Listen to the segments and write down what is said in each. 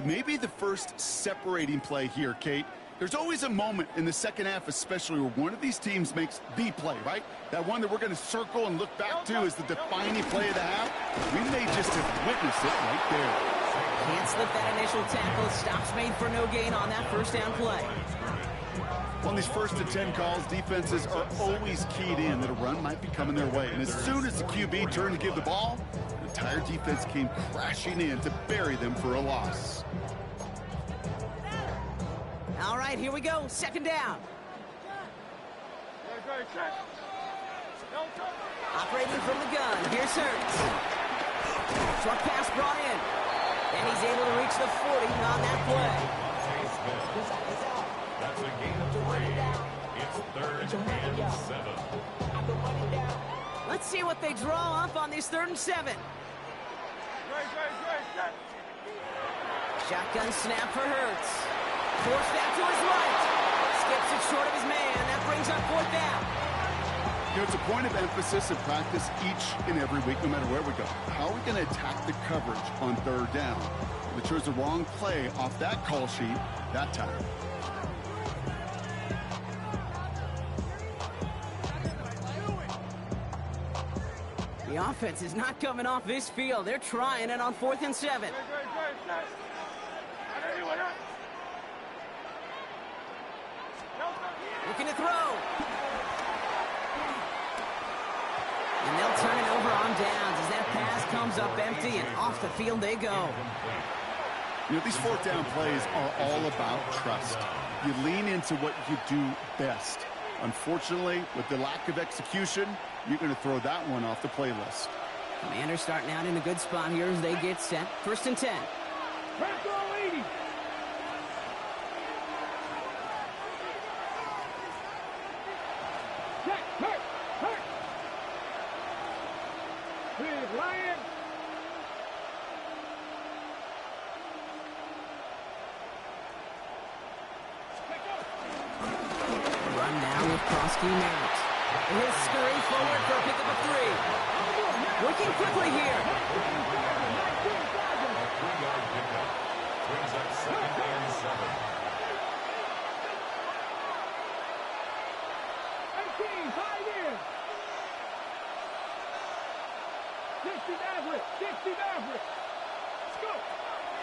maybe the first separating play here, Kate. There's always a moment in the second half, especially where one of these teams makes the play, right? That one that we're going to circle and look back to as the defining play of the half. We may just have witnessed it right there. Can't slip that initial tackle. Stops made for no gain on that first down play. On these 1st and 10 calls, defenses are always keyed in that a run might be coming their way. And as soon as the QB turned to give the ball, the entire defense came crashing in to bury them for a loss. All right, here we go. Second down. Operating from the gun. Here's Hurts. Short pass brought in. And he's able to reach the 40 on that play. That's a gain of 3. It's 3rd and 7. Let's see what they draw up on these 3rd and 7. Shotgun snap for Hurts. Forced out to his right. Skips it short of his man. That brings up 4th down. You know, it's a point of emphasis in practice each and every week, no matter where we go. How are we going to attack the coverage on 3rd down? We chose the wrong play off that call sheet that time. The offense is not coming off this field. They're trying it on 4th and 7. Looking to throw. And they'll turn it over on downs as that pass comes up empty and off the field they go. You know, these 4th down plays are all about trust. You lean into what you do best. Unfortunately, with the lack of execution, you're going to throw that one off the playlist. Commanders starting out in a good spot here as they get set. 1st and 10. Run now with Kroski Merritt. He'll scurry forward for a pickup of 3. Working quickly here. 3-yard pickup. Brings up 2nd and 7. 18, 5 in. 60 Maverick, 60 Maverick. Let's go.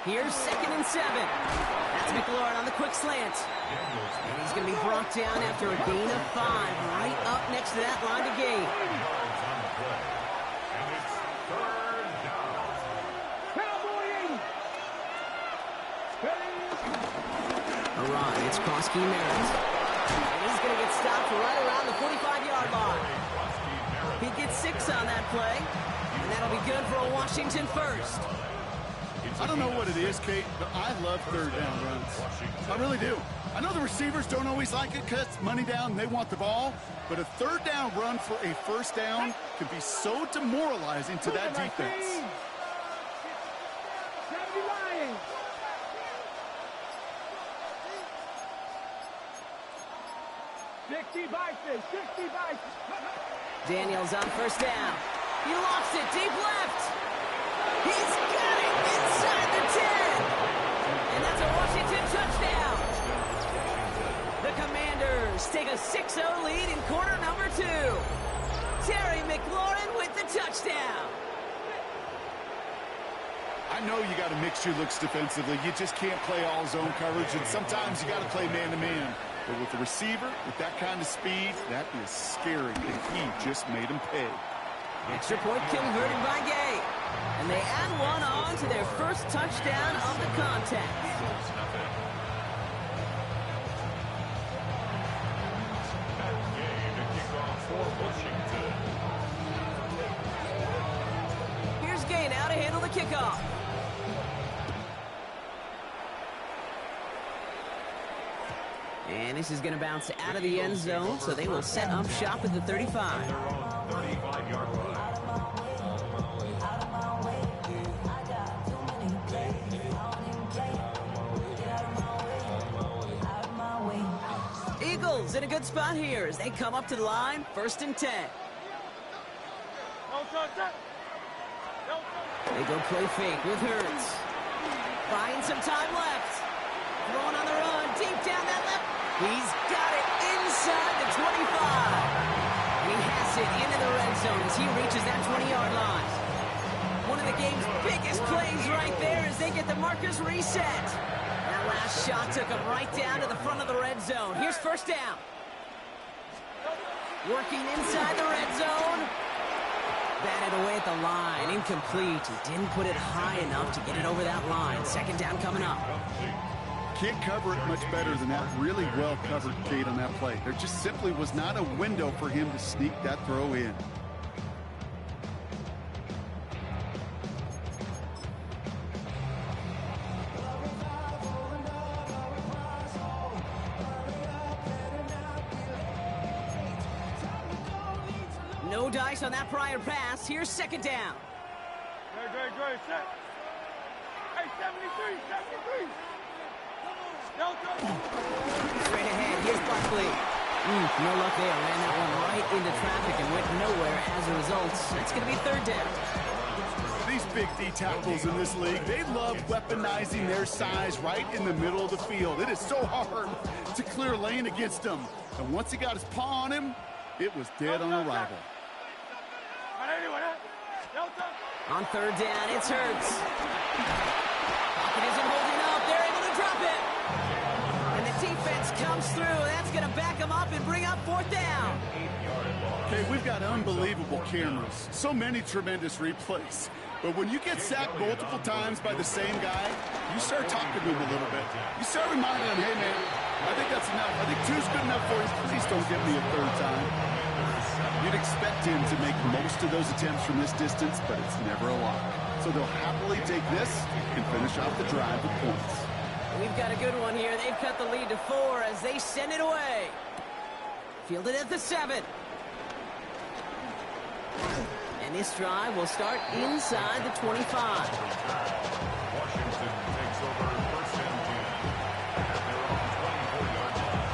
Here's 2nd and 7. That's McLaurin on the quick slant. And he's going to be brought down after a gain of 5, right up next to that line of gain. And it's 3rd down. Cowboy 80. Run, it's Kroski Merritt. And he's going to get stopped right around the 45-yard line. He gets 6 on that play. And that'll be good for a Washington first. I don't know what it is, Kate, but I love 3rd down runs. I really do. I know the receivers don't always like it because it's money down and they want the ball, but a 3rd down run for a 1st down can be so demoralizing to that defense. 70 Lions. Daniels on 1st down. He lofts it deep left. He's got it inside the 10. And that's a Washington touchdown. The Commanders take a 6-0 lead in quarter number 2. Terry McLaurin with the touchdown. I know you got to mix your looks defensively. You just can't play all zone coverage, and sometimes you got to play man-to-man. But with the receiver, with that kind of speed, that is scary, and he just made him pay. Extra point converted by Gay. And they add one on to their first touchdown of the contest. Here's Gay now to handle the kickoff. And this is going to bounce out of the end zone, so they will set up shop at the 35. 35-yard line. Eagles in a good spot here as they come up to the line, 1st and 10. They go play fake with Hurts. Buying some time left. Throwing on the run, deep down that left. He's got it inside the 25. He has it into the red zone as he reaches that 20-yard line. One of the game's biggest plays right there as they get the markers reset. That last shot took him right down to the front of the red zone. Here's first down. Working inside the red zone. Batted away at the line. Incomplete. He didn't put it high enough to get it over that line. Second down coming up. Can't cover it much better than that really well-covered Cade on that play. There just simply was not a window for him to sneak that throw in. No dice on that prior pass. Here's second down. Great. Set. Hey, 73. Straight ahead. Here's Buckley. No luck there. Ran that one right into traffic and went nowhere as a result. That's going to be third down. These big D tackles in this league, they love weaponizing their size right in the middle of the field. It is so hard to clear lane against them. And once he got his paw on him, it was dead on arrival. On third down, it's Hurts. Pocket isn't holding up. They're able to drop it. And the defense comes through. That's going to back them up and bring up fourth down. Okay, we've got unbelievable cameras. So many tremendous replays. But when you get sacked multiple times by the same guy, you start talking to him a little bit. You start reminding him, hey, man, I think that's enough. I think two's good enough for you. Please don't get me a third time. You'd expect him to make most of those attempts from this distance, but it's never a lot. So they'll happily take this and finish off the drive with points. We've got a good one here. They've cut the lead to 4 as they send it away. Fielded at the 7. And this drive will start inside the 25. Washington takes over first and 10 at their own 24-yard line.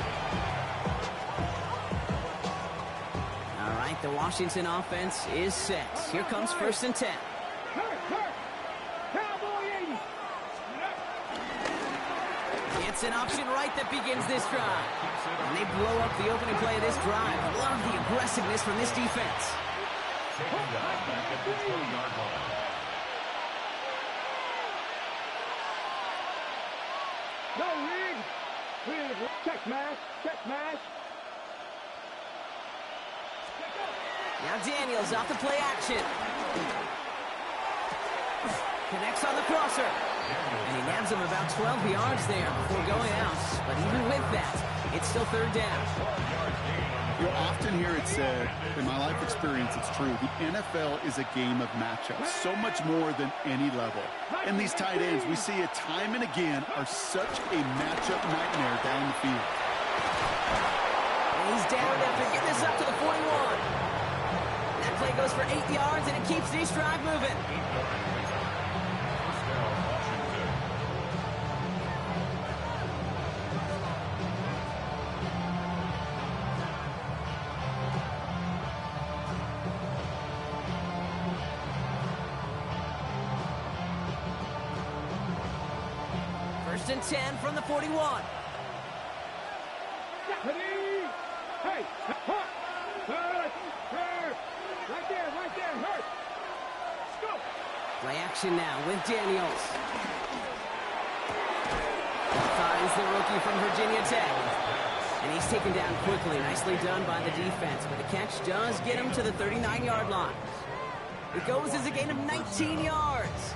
All right, the Washington offense is set. Here comes first and 10. Hurt. Cowboy 80. It's an option right that begins this drive. And they blow up the opening play of this drive. Love the aggressiveness from this defense. Taking down back at the 20-yard line. No rig. Check smash. Now Daniels off the play action. Connects on the crosser. And he nabs him about 12 yards there before going out. But even with that, it's still third down. You'll often hear it said, in my life experience, it's true, the NFL is a game of matchups, so much more than any level. And these tight ends, we see it time and again, are such a matchup nightmare down the field. And he's down after getting this up to the 41. That play goes for 8 yards, and it keeps this drive moving. First down, Washington. First and 10 from the 41. Hey, hurt. Right there, hurt. Let's go. Play action now with Daniels. Finds the rookie from Virginia Tech. And he's taken down quickly. Nicely done by the defense. But the catch does get him to the 39-yard line. It goes as a gain of 19 yards.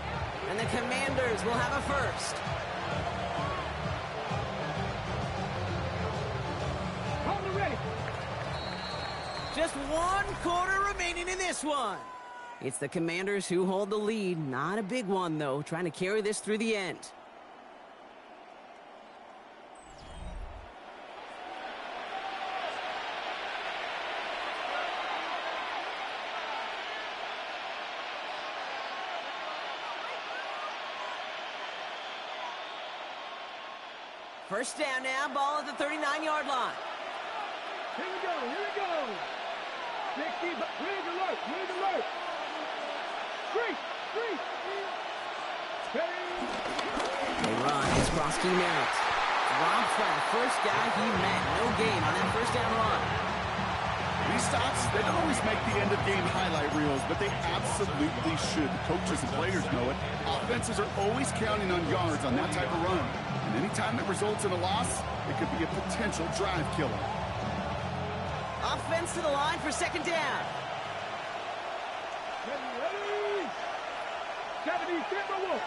And the Commanders will have a first. Hold it ready. Just 1 quarter remaining in this one. It's the Commanders who hold the lead. Not a big one, though. Trying to carry this through the end. First down now, ball at the 39-yard line. Here we go. 60, rig alert. Freeze. They run. It's Broski Merritt. Dropped by the first guy he met. No gain on that first down run. These stops, they don't always make the end-of-game highlight reels, but they absolutely should. Coaches and players know it. Offenses are always counting on yards on that type of run. And anytime it results in a loss, it could be a potential drive killer. Offense to the line for second down. Ready? 70, Timberwolf.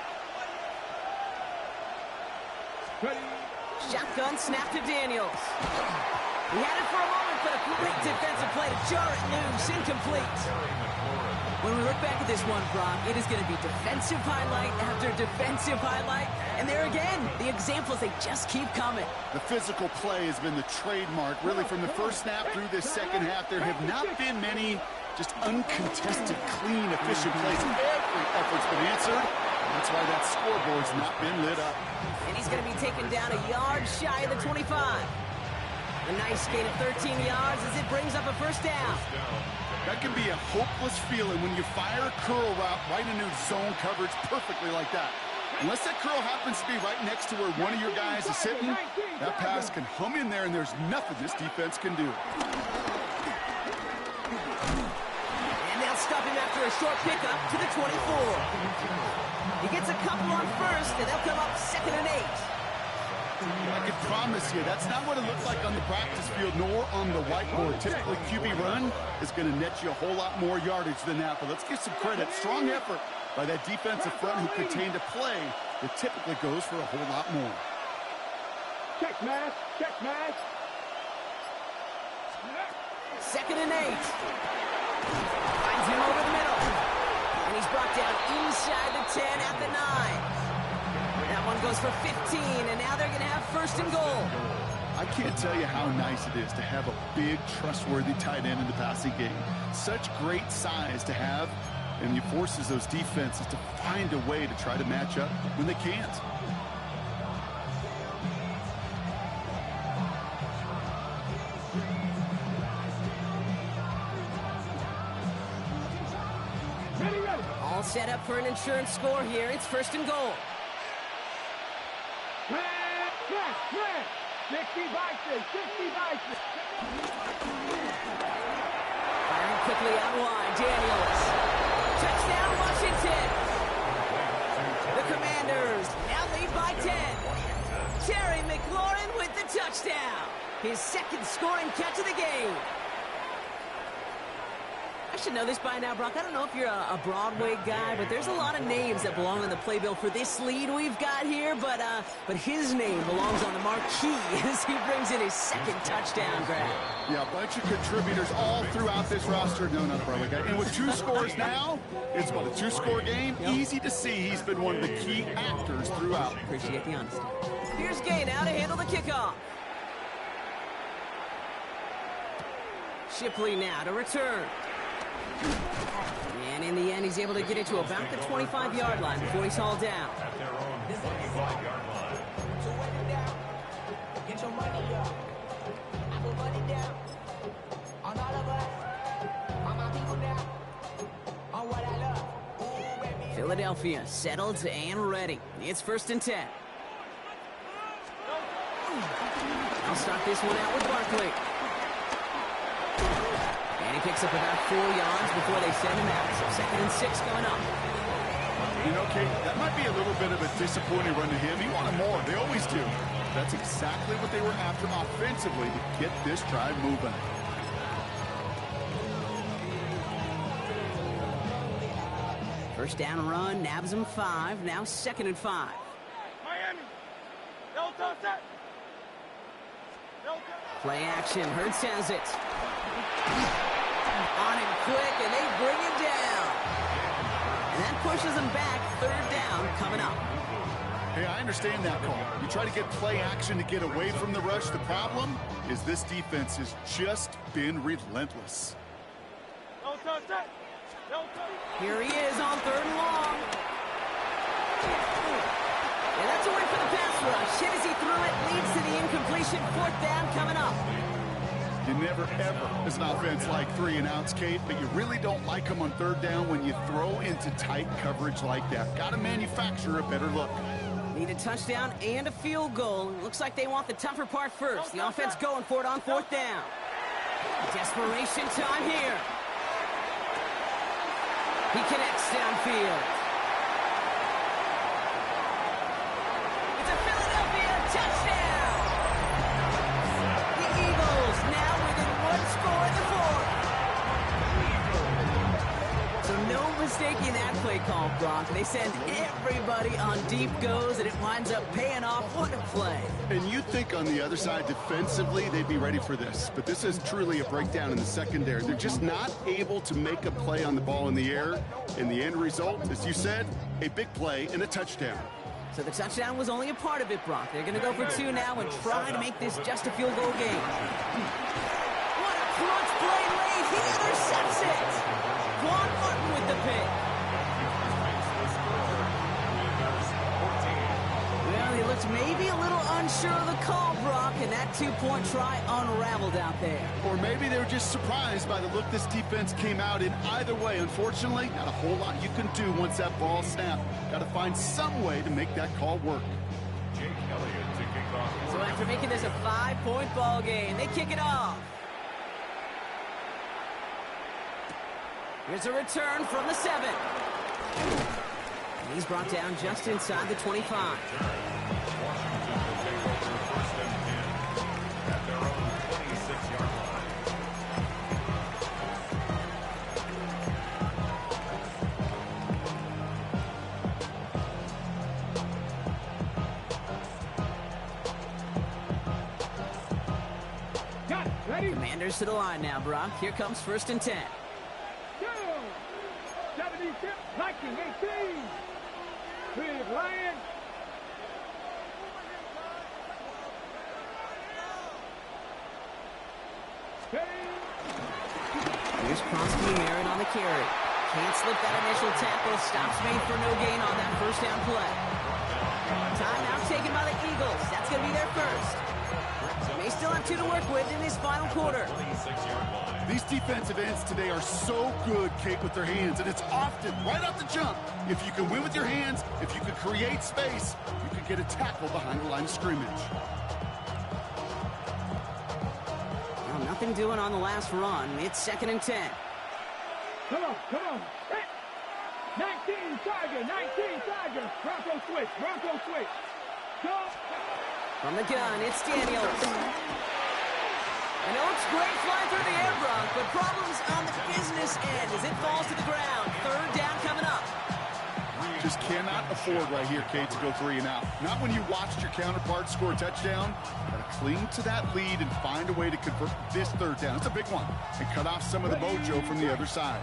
Ready? Shotgun snap to Daniels. He had it for a moment, but a great defensive play to jar it loose. Incomplete. When we look back at this one, Brock, it is going to be defensive highlight after defensive highlight. And there again, the examples, they just keep coming. The physical play has been the trademark, really, from the first snap through this second half. There have not been many just uncontested, clean, efficient plays. Every effort's been answered. That's why that scoreboard's not been lit up. And he's going to be taken down a yard shy of the 25. A nice gain of 13 yards as it brings up a first down. That can be a hopeless feeling when you fire a curl route right into zone coverage perfectly like that. Unless that curl happens to be right next to where one of your guys is sitting, that pass can hum in there and there's nothing this defense can do. And they'll stop him after a short pickup to the 24. He gets a couple on first, and they'll come up 2nd and 8. I can promise you, that's not what it looked like on the practice field, nor on the whiteboard. Typically, QB run is going to net you a whole lot more yardage than that. But let's give some credit. Strong effort by that defensive front who contained a play that typically goes for a whole lot more. Check mask. Check mask. 2nd and 8. Finds him over the middle. And he's brought down inside the 10 at the 9. That one goes for 15, and now they're going to have 1st and goal. I can't tell you how nice it is to have a big, trustworthy tight end in the passing game. Such great size to have, and he forces those defenses to find a way to try to match up when they can't. All set up for an insurance score here. It's 1st and goal. Red. 60 Vikings. 60 Vikings. Firing quickly out wide. Daniels. Touchdown, Washington. The Commanders now lead by 10. Terry McLaurin with the touchdown. His 2nd scoring catch of the game. I should know this by now, Brock. I don't know if you're a Broadway guy, but there's a lot of names that belong on the playbill for this lead we've got here, but his name belongs on the marquee as he brings in his 2nd touchdown grab. Yeah, a bunch of contributors all throughout this roster. No, not a Broadway guy. And with 2 scores now, it's about a 2-score game. Yep. Easy to see he's been one of the key actors throughout. Appreciate the honesty. Here's Gay now to handle the kickoff. Shipley now to return. And in the end, he's able to get it to about the 25-yard line before he's hauled down. At their own 25-yard line. Get your money up. I put money down on all of us, on my people now, on what I love. Ooh, baby. Philadelphia settled and ready. It's 1st and 10. I'll start this one out with Barkley. And he picks up about 4 yards before they send him out. So 2nd and 6 coming up. You know, Kate, that might be a little bit of a disappointing run to him. He wanted more. They always do. That's exactly what they were after offensively to get this drive moving. First down run, nabs him 5. Now 2nd and 5. Miami. No touch. Play action. Hurts has it. On him quick, and they bring him down. And that pushes him back. 3rd down coming up. Hey, I understand that call. You try to get play action to get away from the rush. The problem is this defense has just been relentless. Here he is on 3rd and long. And that's a win for the pass rush. Hit as he threw it, leads to the incompletion. 4th down coming up. You never, ever, as an offense, like 3 and outs, Kate, but you really don't like them on third down when you throw into tight coverage like that. Got to manufacture a better look. Need a touchdown and a field goal. Looks like they want the tougher part first. The offense going for it on fourth down. Desperation time here. He connects downfield. It's a Philadelphia touchdown. The Eagles now within one score in the fourth. So no mistaking that play call, Brock. They send everybody on deep goes, and it winds up paying off. What a play. And you'd think on the other side, defensively, they'd be ready for this. But this is truly a breakdown in the secondary. They're just not able to make a play on the ball in the air. And the end result, as you said, a big play and a touchdown. So the touchdown was only a part of it, Brock. They're going to go for 2 now and try to make this just a field goal game. What a clutch play late. He intercepts it. Quan Martin with the pick. Well, he looks maybe a little unsure of the call, Brock, and that 2-point try unraveled out there. Or maybe they were just surprised by the look this defense came out in. Either way, unfortunately, not a whole lot you can do once that ball snapped. Got to find some way to make that call work. Jake Elliott to kick off. So after making this a 5-point ball game, they kick it off. Here's a return from the 7. And he's brought down just inside the 25. Washington will take over first and 10 at their own 26-yard line. Got it. Ready? Commanders to the line now, Brock. Here comes first and 10. Go! 76, 1918. Big Lion. Here's Crosby and Aaron on the carry. Can't slip that initial tackle. Stops made for no gain on that first down play. Timeout taken by the Eagles. That's going to be their first. They still have 2 to work with in this final quarter. 26-yard line. These defensive ends today are so good, Kate, with their hands, and it's often right off the jump. If you can win with your hands, if you can create space, you can get a tackle behind the line of scrimmage. Well, nothing doing on the last run. It's second and 10. Come on, come on. 19 Tiger, 19 Tiger. Bronco switch, Bronco switch. Go. From the gun, it's Daniels. I know it's great flying through the air, Brock, but problems on the business end as it falls to the ground. Third down coming up. Just cannot afford right here, Kate, to go 3 and out. Not when you watched your counterpart score a touchdown. Got to cling to that lead and find a way to convert this third down. It's a big one. And cut off some of the mojo from the other side.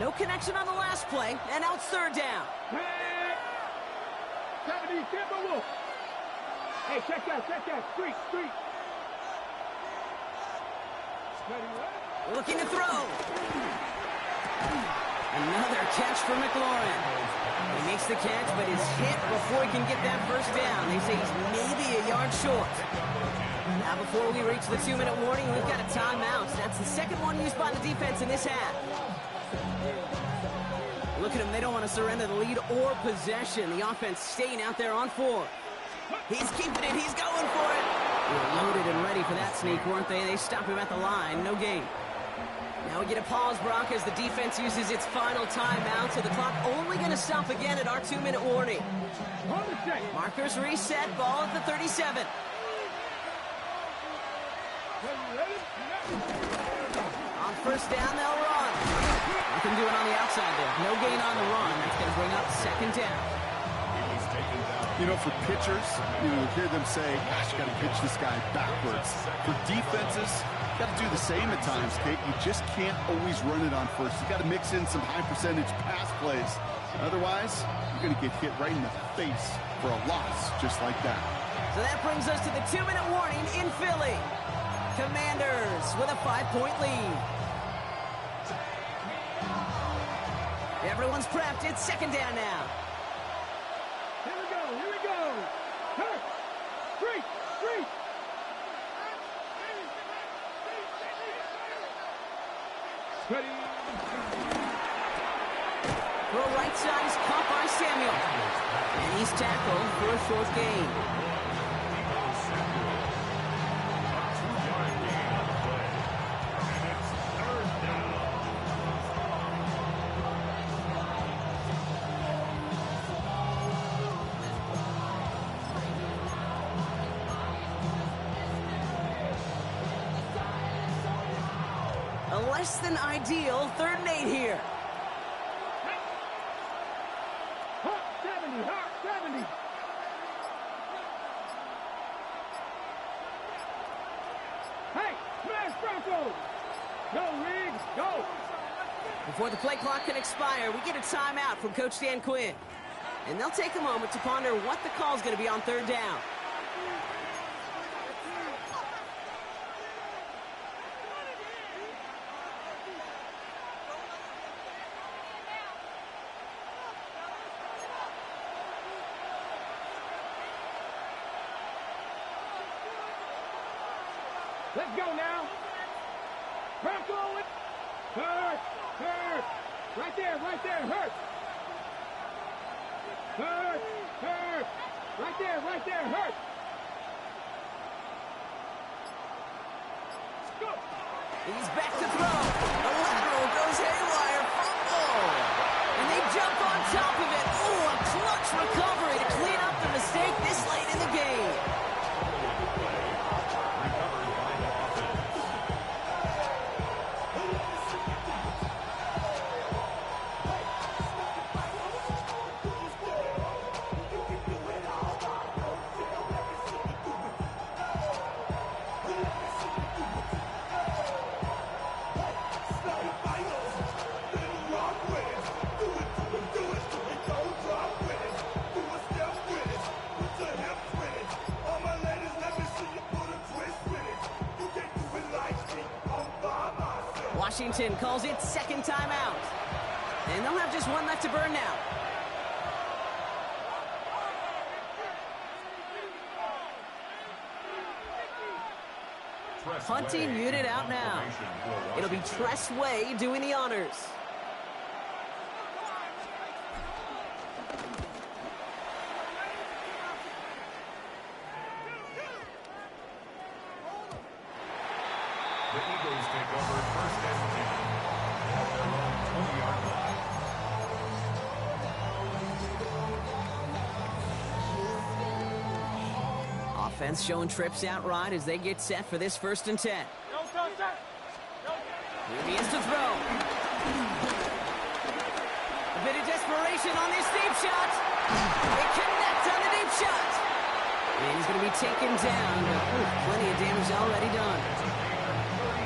No connection on the last play, and now it's third down. Hey. 70 Timberwolf. Hey, check that. Street. Ready, what? Looking to throw. Another catch for McLaurin. He makes the catch, but is hit before he can get that first down. They say he's maybe a yard short. Now before we reach the 2-minute warning, we've got a timeout. That's the second one used by the defense in this half. Look at them. They don't want to surrender the lead or possession. The offense staying out there on 4. He's keeping it. He's going for it. They were loaded and ready for that sneak, weren't they? They stop him at the line. No gain. Now we get a pause, Brock, as the defense uses its final timeout. So the clock only going to stop again at our 2-minute warning. Hold the check. Markers reset. Ball at the 37. Ready? On first down, they'll run. Nothing doing on the outside there. No gain on the run. That's going to bring up second down. You know, for pitchers, you hear them say, gosh, you got to pitch this guy backwards. For defenses, you got to do the same at times, Kate. You just can't always run it on first. You got to mix in some high percentage pass plays. Otherwise, you're going to get hit right in the face for a loss just like that. So that brings us to the 2-minute warning in Philly. Commanders with a 5-point lead. Everyone's prepped. It's second down now. Here we go. Hurt. Street. Ready? Throw right side is caught by Samuel. And he's tackled for a short gain. A less than ideal 3rd and 8 here. Hot 70, hot 70. Hey, smash Broncos. Go, Riggs, go. Before the play clock can expire, we get a timeout from Coach Dan Quinn. And they'll take a moment to ponder what the call is going to be on 3rd down. Let's go now. Bronco. Hurt. Hurt. Right there. Hurt. Hurt. Hurt. Right there. Hurt. Go. He's back to throw. The lateral goes haywire. Fumble. And they jump on top of it. Oh, a clutch recovery to clean up the mistake this late in the game. Washington calls it 2nd timeout. And they'll have just one left to burn now. Punting unit out now. It'll be Tress Way doing the honors. The Eagles take over 1st and 10 at their own 20-yard line. Offense showing trips outright as they get set for this 1st and 10. Here he is to throw. A bit of desperation on this deep shot. They connect on the deep shot. And he's going to be taken down. Plenty of damage already done.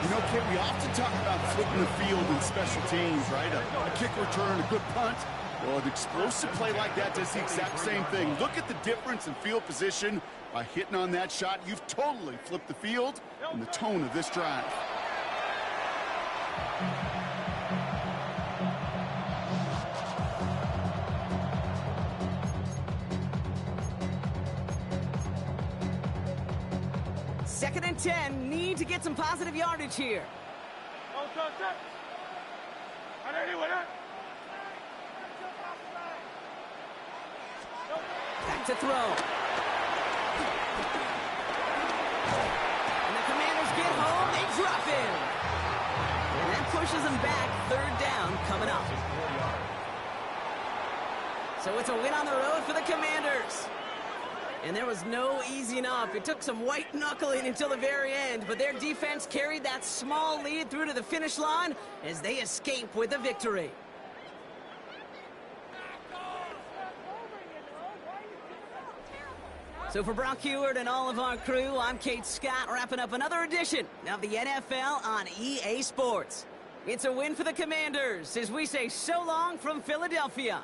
You know, Kit, we often talk about flipping the field in special teams, right? A kick return, a good punt. Well, an explosive play like that does the exact same thing. Look at the difference in field position. By hitting on that shot, you've totally flipped the field and the tone of this drive. Second and 10, need to get some positive yardage here. Back to throw. And the Commanders get home, they drop in. And that pushes them back, 3rd down coming up. So it's a win on the road for the Commanders. And there was no easing up. It took some white knuckling until the very end, but their defense carried that small lead through to the finish line as they escape with a victory. So for Brock Heward and all of our crew, I'm Kate Scott, wrapping up another edition of the NFL on EA Sports. It's a win for the Commanders as we say so long from Philadelphia.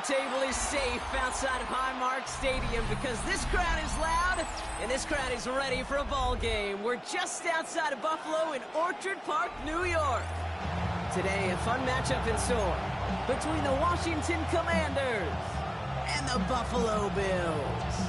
table is safe outside of Highmark Stadium because this crowd is loud and this crowd is ready for a ball game. We're just outside of Buffalo in Orchard Park, New York. Today, a fun matchup in store between the Washington Commanders and the Buffalo Bills.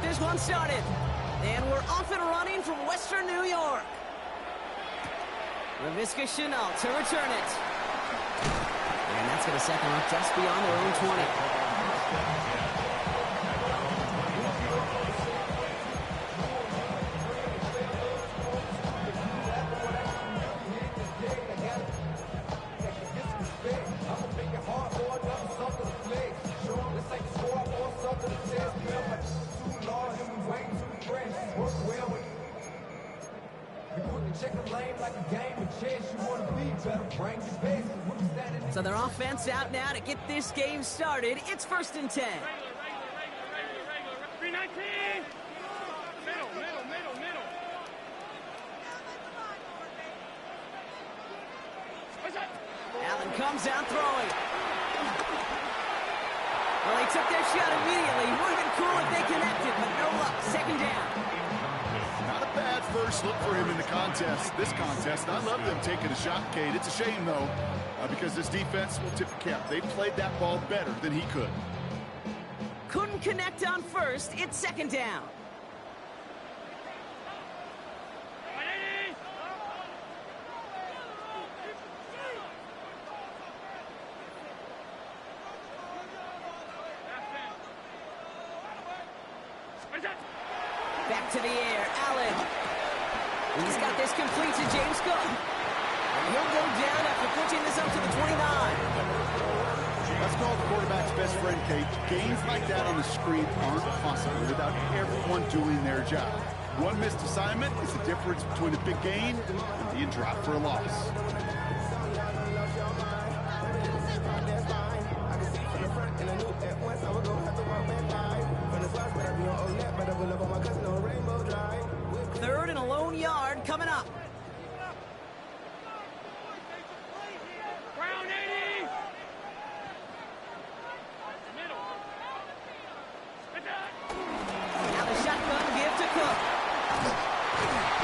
This one started, and we're off and running from Western New York. Laviska Shenault to return it. And that's going to set them up just beyond their own 20. So their offense out now to get this game started. It's 1st and 10. 319! Middle. Allen comes out throwing. Well, they took their shot immediately. Would have been cool if they connected, but no luck. 2nd down. Not a bad first look for him in the contest. This contest, I love them taking a shot, Cade. It's a shame, though, because this defense will tip the cap. They played that ball better than he could. Couldn't connect on 1st. It's 2nd down. Back to the air, Allen. He's got this complete to James Cook. And he'll go down after pitching this up to the 29. That's called the quarterback's best friend, Kate. Games like that on the screen aren't possible without everyone doing their job. One missed assignment is the difference between a big gain and being dropped for a loss. Third and a lone yard coming up. Brown 80! Now the shotgun give to Cook.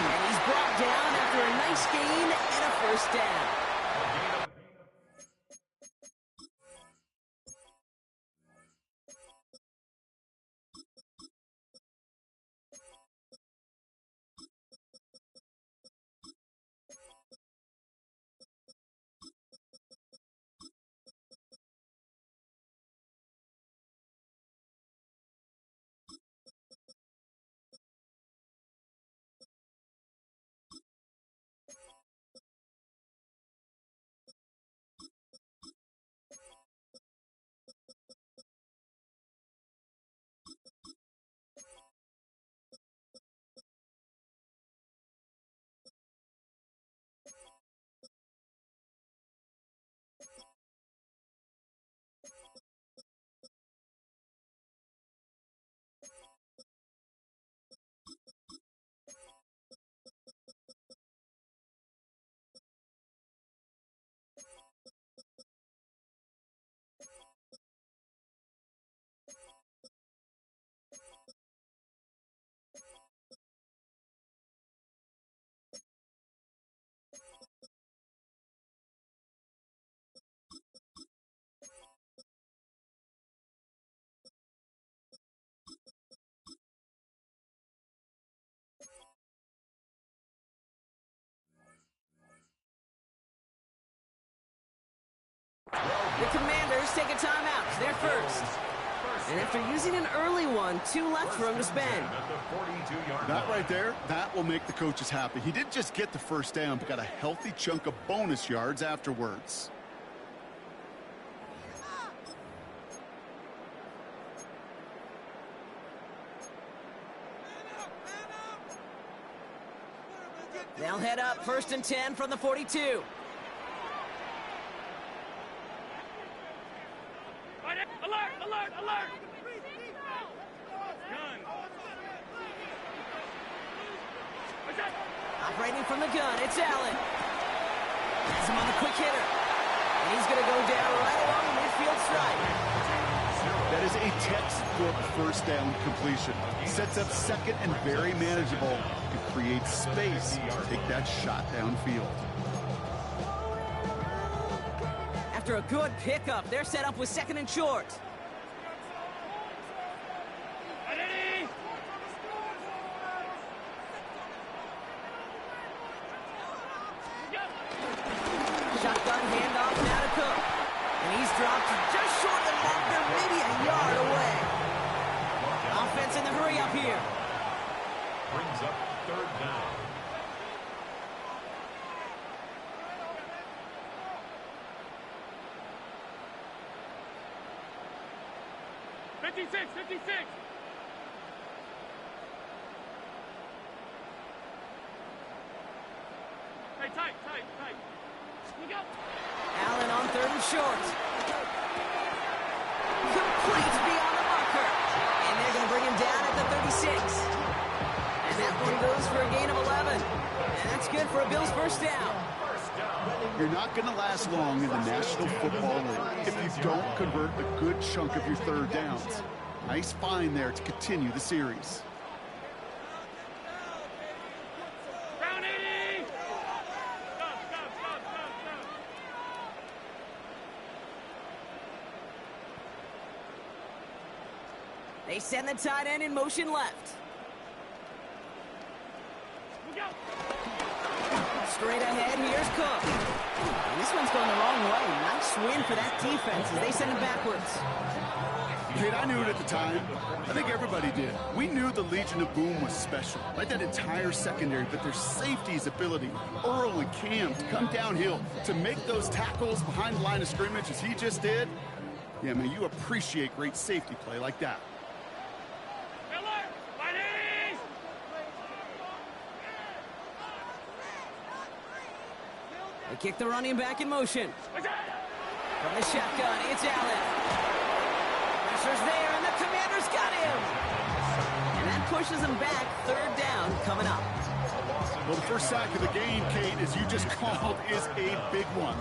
And he's brought down after a nice gain and a 1st down. The Commanders take a timeout. They're first. And after using an early one, 2 left for him to spend. That right there, that will make the coaches happy. He didn't just get the 1st down, but got a healthy chunk of bonus yards afterwards. They'll head up 1st and 10 from the 42. Alert! Alert! Alert! Gun. Operating from the gun, it's Allen. Has him on the quick hitter. And he's going to go down right along the midfield stripe. That is a textbook first down completion. Sets up second and very manageable to create space to take that shot downfield. After a good pickup, they're set up with 2nd and short. Shotgun handoff now to Cook. And he's dropped just short of the marker, maybe a yard away. Offense in the hurry up here. Brings up 3rd down. Hey, tight. Look out. Allen on 3rd and short. Complete beyond the marker. And they're going to bring him down at the 36. And that one goes for a gain of 11. And that's good for a Bills first down. You're not going to last long in the National Football League if you don't convert a good chunk of your 3rd downs. Nice find there to continue the series. Down 80! Stop. They send the tight end in motion left. Look out. Straight ahead, here's Cook. And this one's going the wrong way. Nice win for that defense as they send him backwards. Kate, I knew it at the time. I think everybody did. We knew the Legion of Boom was special, like that entire secondary, but their safety's ability, Earl and Cam, to come downhill, to make those tackles behind the line of scrimmage as he just did. Yeah, man, you appreciate great safety play like that. They kick the running back in motion. From the shotgun, it's Allen. Pressure's there, and the Commander's got him. And that pushes him back. 3rd down coming up. Well, the first sack of the game, Kate, as you just called, is a big one.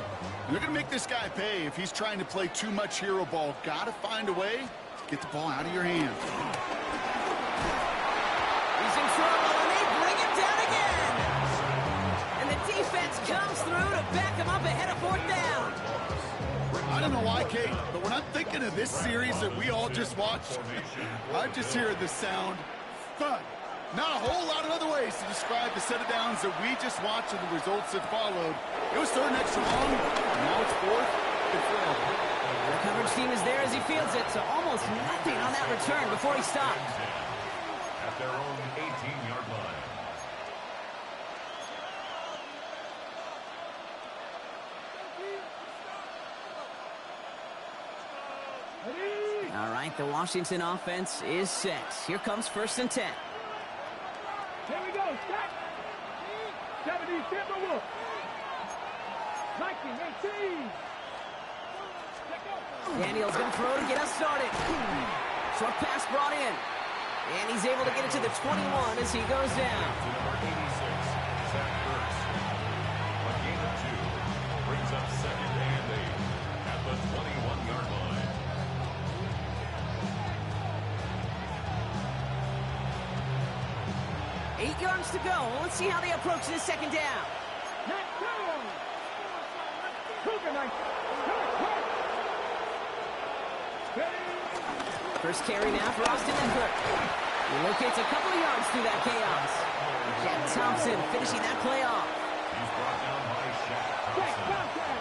And they're going to make this guy pay if he's trying to play too much hero ball. Got to find a way to get the ball out of your hands. He's in trouble, and they bring him down again. And the defense comes through to back him up ahead of 4th down. I don't know why, Kate, but when I'm thinking of this series that we all just watched, I'm just hearing the sound thud. Not a whole lot of other ways to describe the set of downs that we just watched and the results that followed. It was 3rd and extra long, and now it's 4th and forever. The coverage team is there as he fields it, so almost nothing on that return before he stopped. At their own 18-yard line. All right, the Washington offense is set. Here comes 1st and 10. Here we go. Stop. 70 Timberwolves. 19, 18. Daniels going to throw to get us started. Short pass brought in. And he's able to get it to the 21 as he goes down. Number 86, Zach Ertz. A gain of 2 brings up 2nd and 8 at the 21-yard line. Eight yards to go. Let's see how they approach this 2nd down. First carry now for Austin Eckler. He locates a couple of yards through that chaos. Jack Thompson finishing that play off. He's brought down by Shaq Thompson.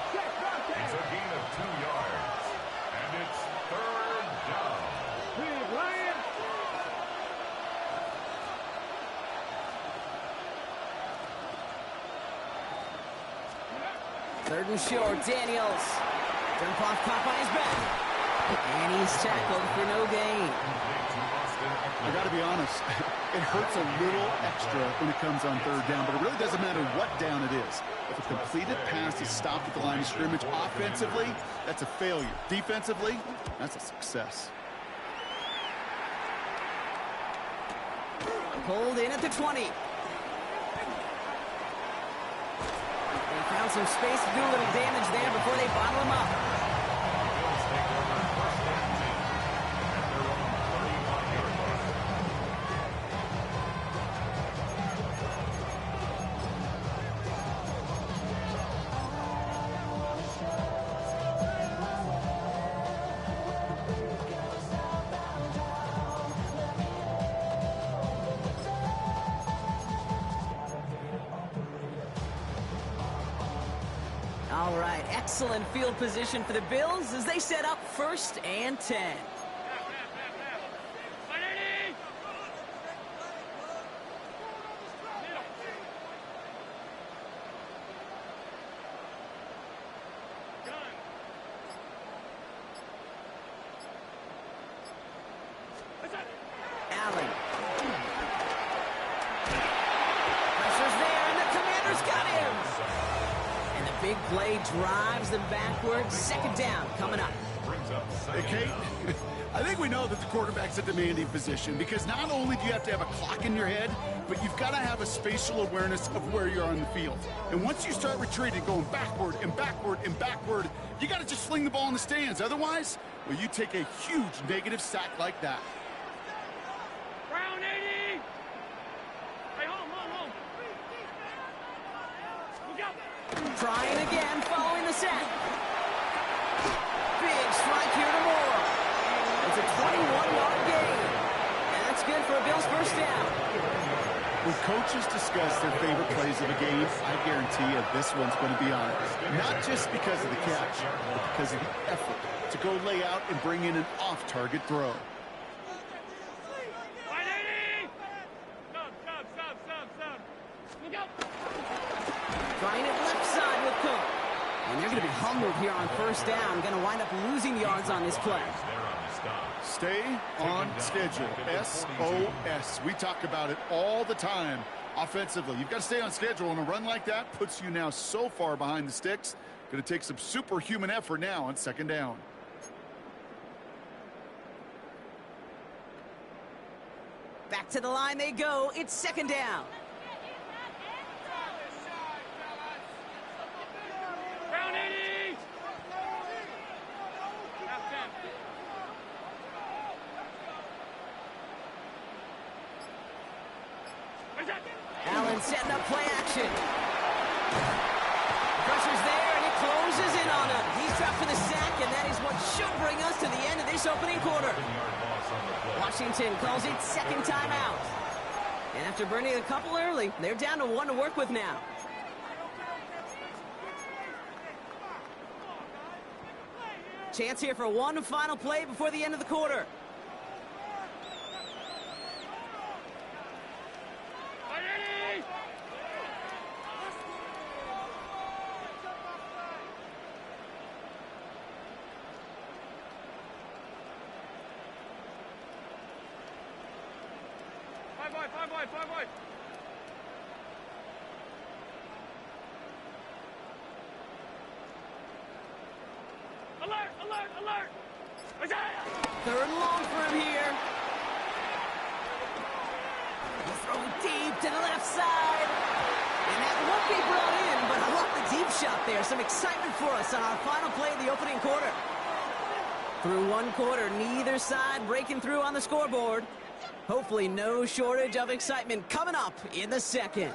It's a gain of 2 yards. And it's 3rd down. Big Lion. Third and short, Daniels. Dump off caught by his back. And he's tackled for no gain. To Austin I got to be honest, it hurts a little extra when it comes on third down, but it really doesn't matter what down it is. If a completed pass is stopped at the line of scrimmage offensively, that's a failure. Defensively, that's a success. Pulled in at the 20. They found some space to do a little damage there before they bottle him up. Bills take over first and 10 at their own 31-yard line. All right, excellent field position for the Bills as they set up first and 10. Allen. Pressure's there, and the Commanders got him. And the big play drives them backwards. Second down coming up. Brings up Hey, second Kate, down. I think we know that the quarterback's a demanding position because not only do you have to have a clock in your head, but you've got to have a spatial awareness of where you're on the field. And once you start retreating, going backward and backward and backward, you got to just fling the ball in the stands. Otherwise, well, you take a huge negative sack like that. Brown 80. Hey, home. Look out. Trying again following the sack. Big strike here to Moore. It's a 21-yard gain. And that's good for a Bills first down. When coaches discuss their favorite plays of a game, I guarantee you this one's going to be on it. Not just because of the catch, but because of the effort to go lay out and bring in an off-target throw. 180. Sub. Look out. Trying it left side with Cook. And they're going to be humbled here on first down. Going to wind up losing yards on this play. There on the stop. Stay on schedule. SOS. We talk about it all the time offensively. You've got to stay on schedule, and a run like that puts you now so far behind the sticks. Going to take some superhuman effort now on second down. Back to the line they go. It's second down. Brown 80. Half 10. Allen setting up play action. Pressure's there, and it closes in on him. He's trapped for the sack, and that is what should bring us to the end of this opening quarter. 7-yard loss on the play. Washington calls it second timeout. And after burning a couple early, they're down to one to work with now. Chance here for one final play before the end of the quarter. 180. Five wide. Alert. Isaiah. Third and long for him here. He'll throw it deep to the left side. And that won't be brought in, but I love the deep shot there. Some excitement for us on our final play of the opening quarter. Through one quarter, neither side breaking through on the scoreboard. Hopefully no shortage of excitement coming up in the second.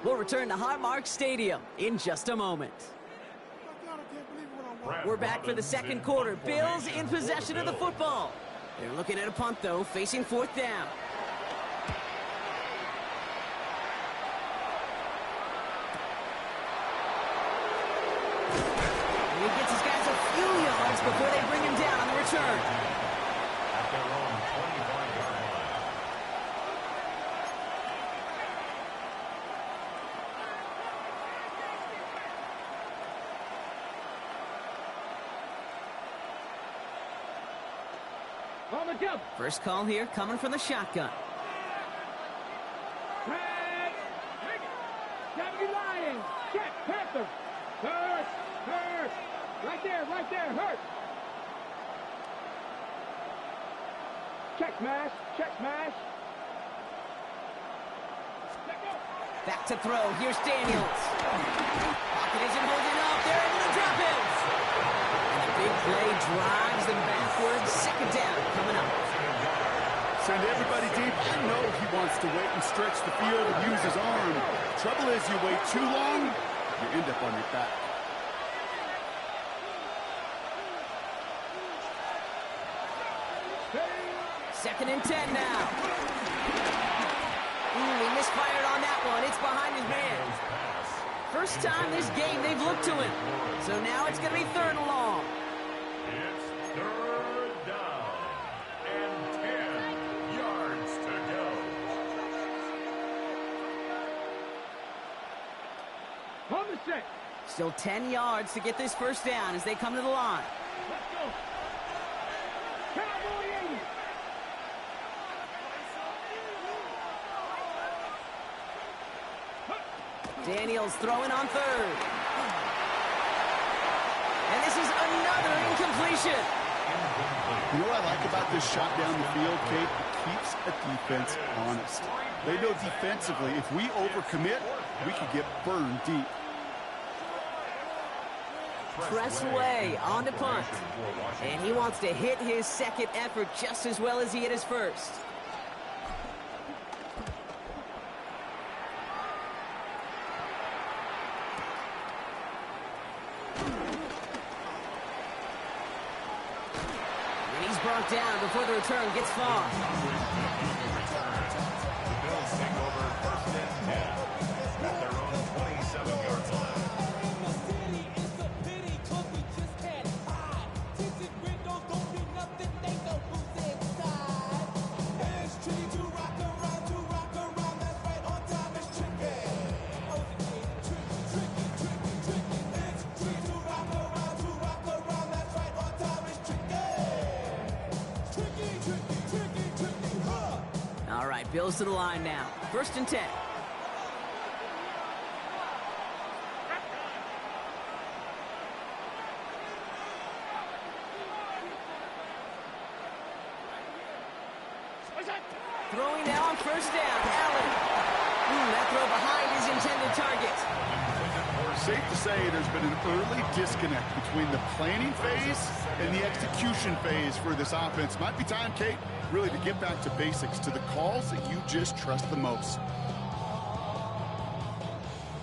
We'll return to Highmark Stadium in just a moment. We're back for the second quarter. Bills in possession of the football. They're looking at a punt, though, facing fourth down. And he gets his guys a few yards before they bring him down on the return. At their own 25-yard line. On the jump. First call here coming from the shotgun. Pass. Deputy Lion. Check. Panther. Hurt. Hurt. Right there. Hurt. Check smash. Check smash. Back to throw. Here's Daniels. Pocket isn't holding up. They're able to drop him. And the big play drives them backwards. Second down coming up. Send everybody deep. I know he wants to wait and stretch the field and use his arm. Trouble is, you wait too long, you end up on your back. Second and 10 now. He misfired on that one. It's behind his man. First time this game they've looked to him. So now it's going to be third and long. It's third down and 10 yards to go. On the set. Still 10 yards to get this first down as they come to the line. Let's go. Cowboy 80. Daniels throwing on third. And this is another incompletion. You know what I like about this shot down the field, Kate? It keeps a defense honest. They know defensively, if we overcommit, we could get burned deep. Press away on to punt. And he wants to hit his second effort just as well as he hit his first. And he's brought down before the return gets far. The Bills take over first and 10 at their own 27-yard line. All right, Bills to the line now. First and 10. Throwing now on first down. Allen. That throw behind his intended target. Safe to say there's been an early disconnect between the planning phase and the execution phase for this offense. Might be time, Kate, really to get back to basics, to the calls that you just trust the most.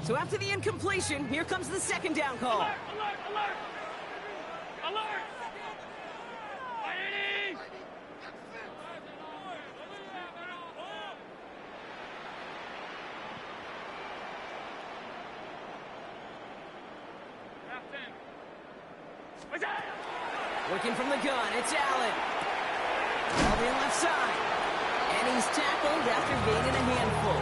So after the incompletion, here comes the second down call. Alert! Alert! Alert! Alert! Ladies! Working from the gun, it's Allen. All the left side. And he's tackled after gaining a handful.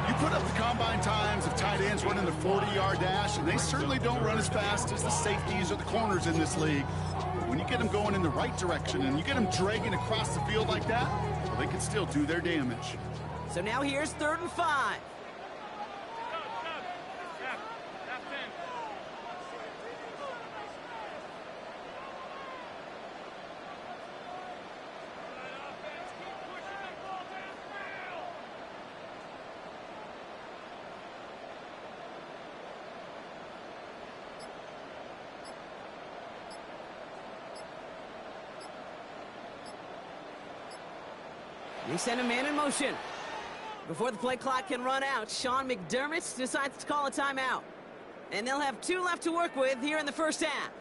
You put up the combine times of tight ends running the 40-yard dash, and they certainly don't run as fast as the safeties or the corners in this league. But when you get them going in the right direction and you get them dragging across the field like that, well, they can still do their damage. So now here's 3rd and 5. They send a man in motion. Before the play clock can run out, Sean McDermott decides to call a timeout. And they'll have 2 left to work with here in the first half.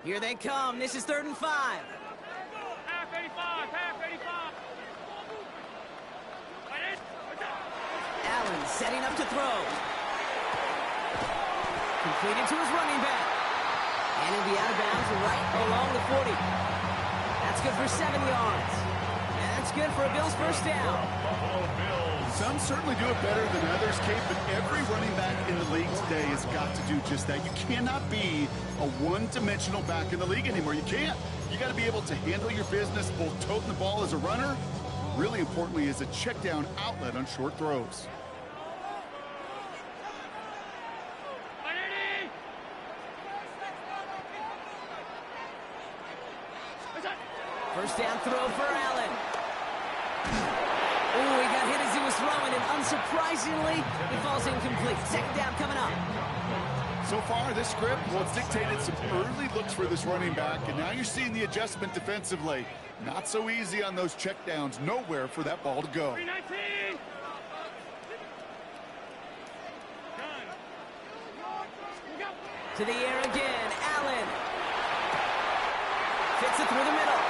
Here they come. This is 3rd and 5. Half 85, half 85. Allen setting up to throw. Completed to his running back. And he'll be out of bounds right along the 40. That's good for 7 yards. And That's good for a Bills first down. Buffalo Bills. Some certainly do it better than others, Kate, but every running back in the league today has got to do just that. You cannot be a one-dimensional back in the league anymore. You can't. You got to be able to handle your business, both toting the ball as a runner, really importantly as a check down outlet on short throws. First down throw for Allen. Ooh, he got hit as he was throwing, and unsurprisingly, he falls incomplete. Second down coming up. So far, this script, well, it's dictated some early looks for this running back, and now you're seeing the adjustment defensively. Not so easy on those checkdowns. Nowhere for that ball to go. 319. To the air again, Allen. Fits it through the middle.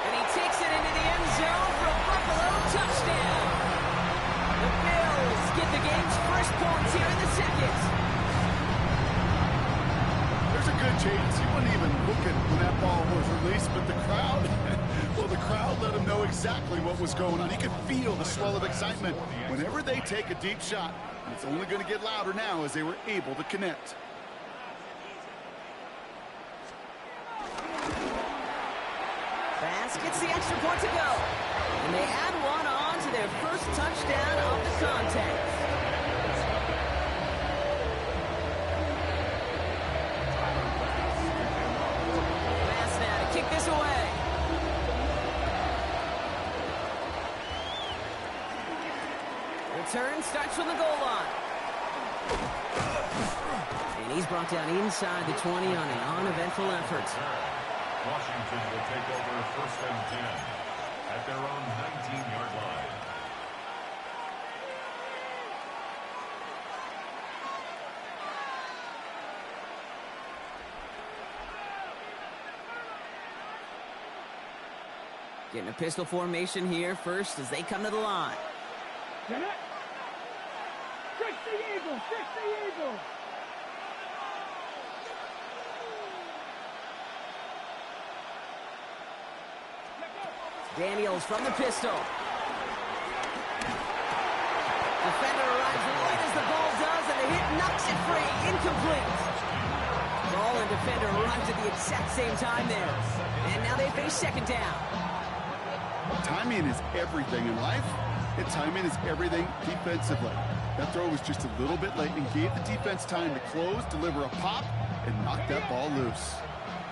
And he takes it into the end zone for a Buffalo touchdown. The Bills get the game's first points here in the second. There's a good chance he wasn't even looking when that ball was released, but the crowd, well, the crowd let him know exactly what was going on. He could feel the swell of excitement whenever they take a deep shot. And it's only going to get louder now as they were able to connect. Bass gets the extra point to go. And they add one on to their first touchdown of the contest. Bass now to kick this away. Return starts from the goal line. And he's brought down inside the 20 on an uneventful effort. Washington will take over first and 10 at their own 19-yard line. Getting a pistol formation here first as they come to the line. Get it. Fix the eagle. Fix the eagle. Daniels from the pistol. Defender arrives right as the ball does, and the hit knocks it free. Incomplete. Ball and defender arrives at the exact same time there. And now they face second down. Timing is everything in life, and timing is everything defensively. That throw was just a little bit late and gave the defense time to close, deliver a pop, and knock that ball loose.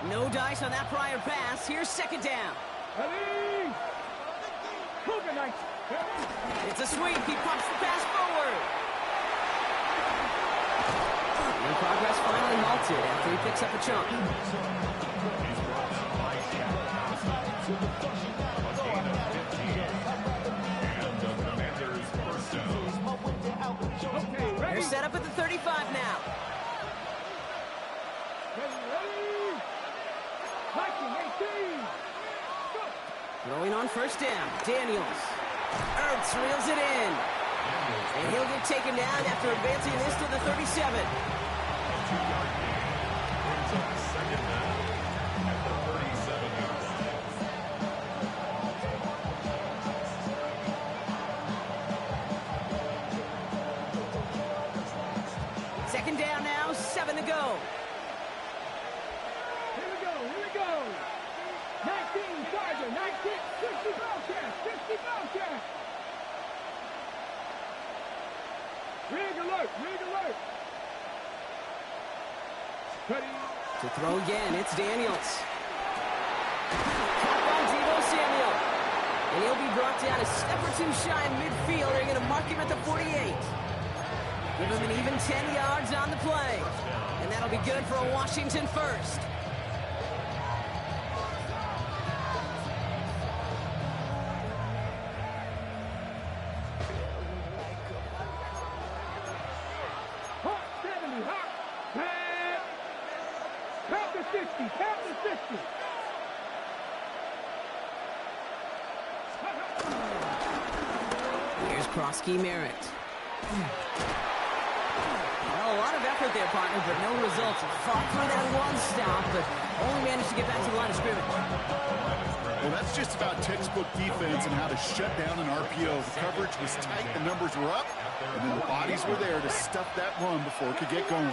No dice on that prior pass. Here's second down. Ready. Cougar Knights. It's a sweep. He pumps the pass forward. And progress finally halted after he picks up a chunk. He's brought down by Shaq. A gain of 15. And the Commanders first down. Okay, ready. They're set up at the 35 now. Ready. 1918. Go. Throwing on first down. Daniels. Ertz reels it in. And he'll get taken down after advancing this to the 37. A 2-yard gain brings up second down at the 37-yard line. Second down now, 7 to go. Here we go. Here we go. 19 Charger. 19. 60 Bobcat. 60 Bobcat. Rig alert. Rig alert. Ready. To throw again, it's Daniels. Caught by Deebo Samuel. And he'll be brought down a step or two shy in midfield. They're going to mark him at the 48. Give him an even 10 yards on the play. And that'll be good for a Washington first. Hot 70. Hot. Pat. Count to 60. Count to 60. Here's Krosky Merritt. Well, a lot of effort there, partner, but no results. Fought for that one stop, but only managed to get back to the line of scrimmage. Well, that's just about textbook defense and how to shut down an RPO. The coverage was tight, the numbers were up, and then the bodies were there to stuff that run before it could get going.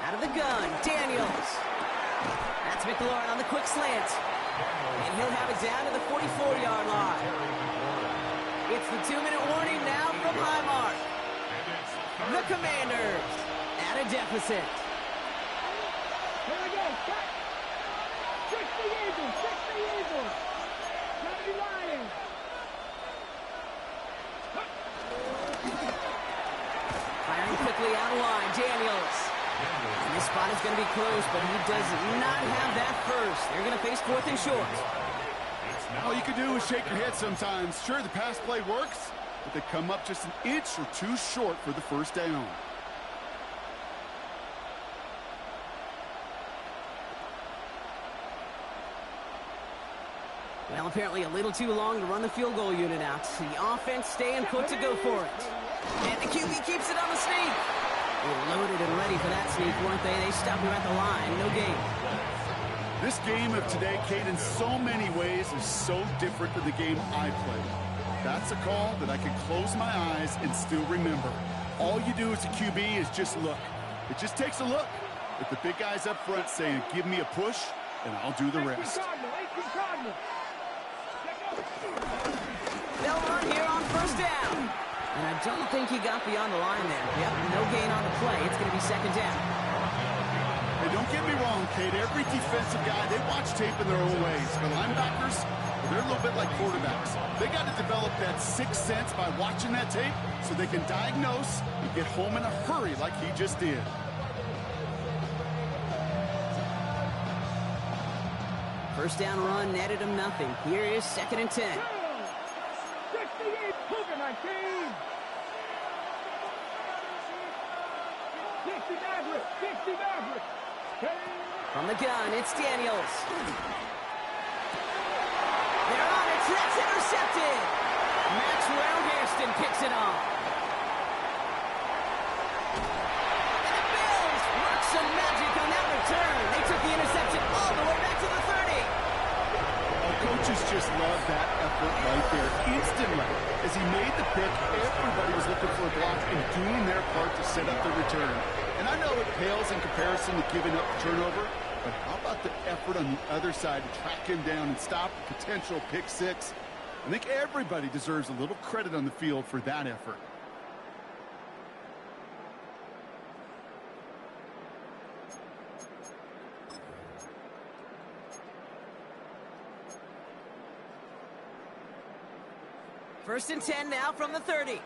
Out of the gun, Daniels. That's McLaurin on the quick slant. And he'll have it down to the 44-yard line. It's the 2-minute warning now from Highmark. The Commanders at a deficit. Here we go. Cut. 60 Eagles. 60 Eagles. 70 Lions. Firing quickly out of line, Daniels. And this spot is going to be close, but he does not have that first. They're going to face 4th and short. All you can do is shake your head sometimes. Sure, the pass play works, but they come up just an inch or two short for the first down. Well, apparently a little too long to run the field goal unit out. The offense staying put to go for it. And the QB keeps it on the sneak. They were loaded and ready for that sneak, weren't they? They stopped him at the line. No gain. This game of today, Kate, in so many ways is so different than the game I played. That's a call that I can close my eyes and still remember. All you do as a QB is just look. It just takes a look. With the big guys up front saying, give me a push, and I'll do the rest. They'll run here on first down. And I don't think he got beyond the line there. Yep, no gain on the play. It's going to be second down. Hey, don't get me wrong, Kate. Every defensive guy, they watch tape in their own ways. For linebackers, they're a little bit like quarterbacks. They got to develop that sixth sense by watching that tape so they can diagnose and get home in a hurry like he just did. First down run netted him nothing. Here is 2nd and 10. 68, Cougar 19. 60 Maverick, 60 Maverick. From the gun, it's Daniels. They're on it, that's intercepted. Maxwell Hairston picks it off. And the Bills work some magic on that return. They took the interception all the way back to the 30. Coaches just love that effort right there. Instantly, as he made the pick, everybody was looking for a block and doing their part to set up the return. And I know it pales in comparison to giving up the turnover, but how about the effort on the other side to track him down and stop a potential pick six? I think everybody deserves a little credit on the field for that effort. First and 10 now from the 30.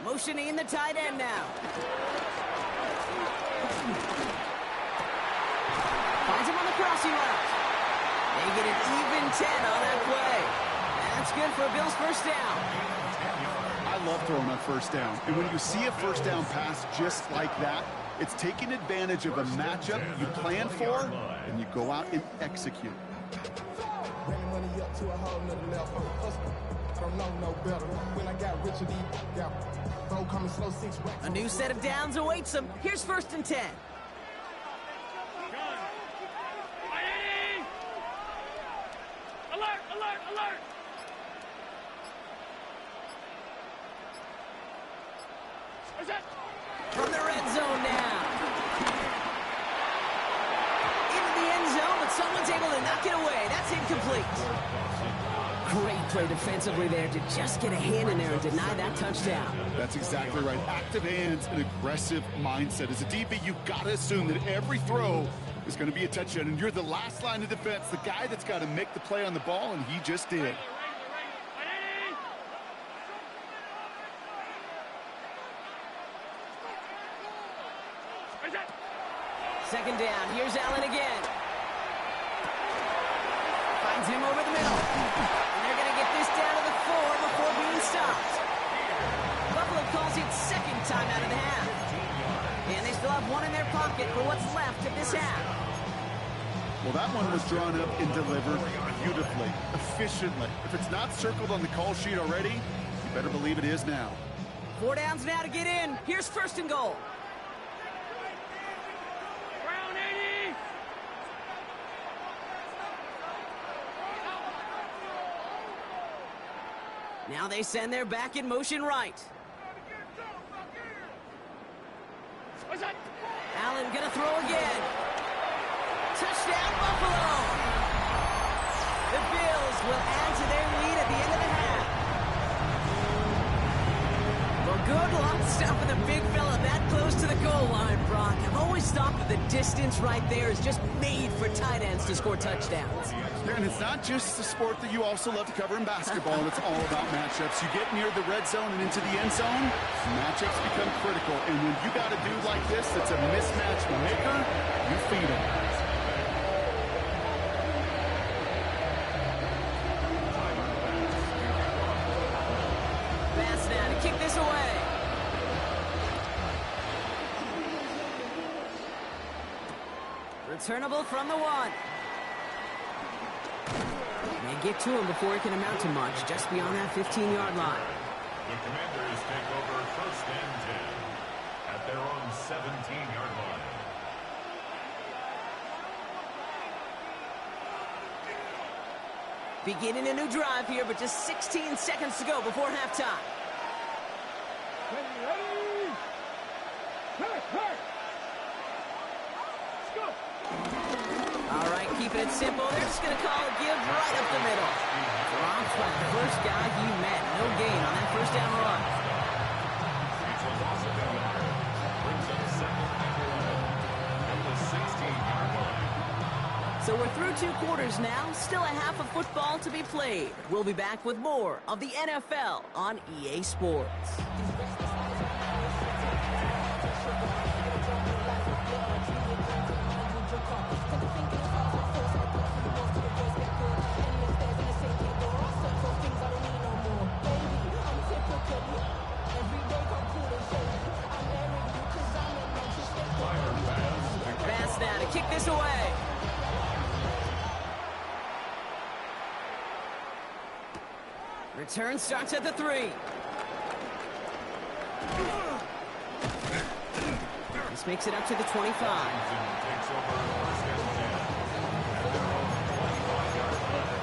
Motioning the tight end now. Finds him on the crossing route. They get an even 10 on that play. That's good for a Bills first down. I love throwing on first down. And when you see a first down pass just like that, it's taking advantage of a matchup you plan for, and you go out and execute. A new set of downs awaits them. Here's first and 10. Alert, alert, alert! From the red zone now. Into the end zone, but someone's able to knock it away. That's incomplete. Great play defensively there to just get a hand in there and deny that touchdown. That's exactly right. Active hands and aggressive mindset. As a DB, you've got to assume that every throw is going to be a touchdown, and you're the last line of defense, the guy that's got to make the play on the ball, and he just did. Second down. Here's Allen again. Finds him over the middle. And they're going to get this down to the 4 before being stopped. time out of the half. And they still have one in their pocket for what's left of this half. Well, that one was drawn up and delivered beautifully, efficiently. If it's not circled on the call sheet already, you better believe it is now. 4 downs now to get in. Here's first and goal. Round 80. Now they send their back in motion right. Allen gonna throw again. Touchdown, Buffalo! The Bills will add to their lead at the end of the half. Well, good luck stopping the big fella that close to the goal line, Brock. I've always thought that the distance right there is just made for tight ends to score touchdowns. Yeah, and it's not just a sport that you also love to cover in basketball. It's all about matchups. You get near the red zone and into the end zone, matchups become critical. And when you got a dude like this that's a mismatch maker, you feed him. Pass now to kick this away. Returnable from the 1. They get to him before it can amount to much, just beyond that 15-yard line. The Commanders take over first and 10 at their own 17-yard line. Beginning a new drive here, but just 16 seconds to go before halftime. Ready? Hey! Let's go. All right, keeping it simple. They're just going to call a give right up the middle. Drops by the first guy he met. No gain on that first down run. Each was also down there. Brings up second and 11 at the 16-yard line. So we're through 2 quarters now. Still a half of football to be played. We'll be back with more of the NFL on EA Sports. Pass now to kick this away. Return starts at the 3. This makes it up to the 25. Takes over first and 10 at their own 25-yard line.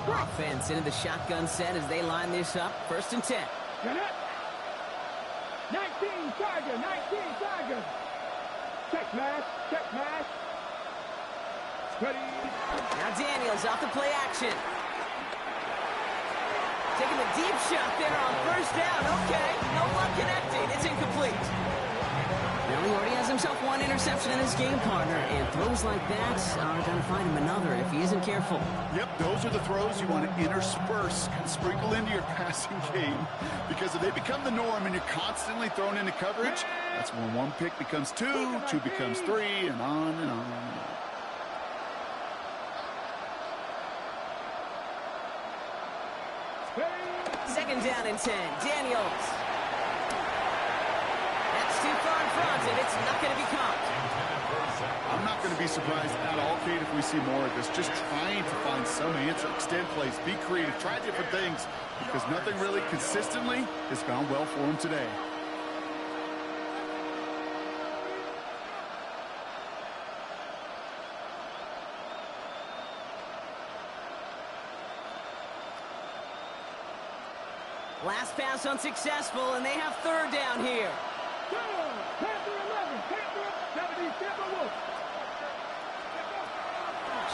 Offense into the shotgun set as they line this up. First and 10. Get it. 19 Tiger. Check pass. Ready. Now Daniels off the play action. Taking the deep shot there on first down. Okay, no luck connecting. It's incomplete. Well, he already has himself 1 interception in his game, partner, and throws like that are going to find him another if he isn't careful. Yep, those are the throws you want to intersperse, kind of sprinkle into your passing game. Because if they become the norm and you're constantly thrown into coverage, that's when 1 pick becomes 2, 2 becomes 3, and on and on. Second down and 10. Daniels. That's too far in front, and it's not going to be caught. I'm not going to be surprised at all, Kate, if we see more of this. Just trying to find some answer, extend plays, be creative, try different things, because nothing really consistently has gone well for him today. Last pass unsuccessful, and they have third down here. Panther 11.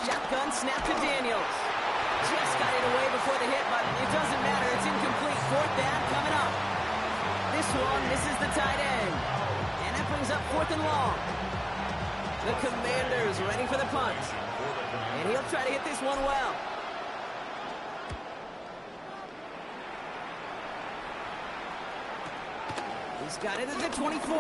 Shotgun snap to Daniels. Just got it away before the hit, but it doesn't matter. It's incomplete. Fourth down coming up. This one misses the tight end. And that brings up 4th and long. The Commanders ready for the punt. And he'll try to hit this one well. He's got it at the 24.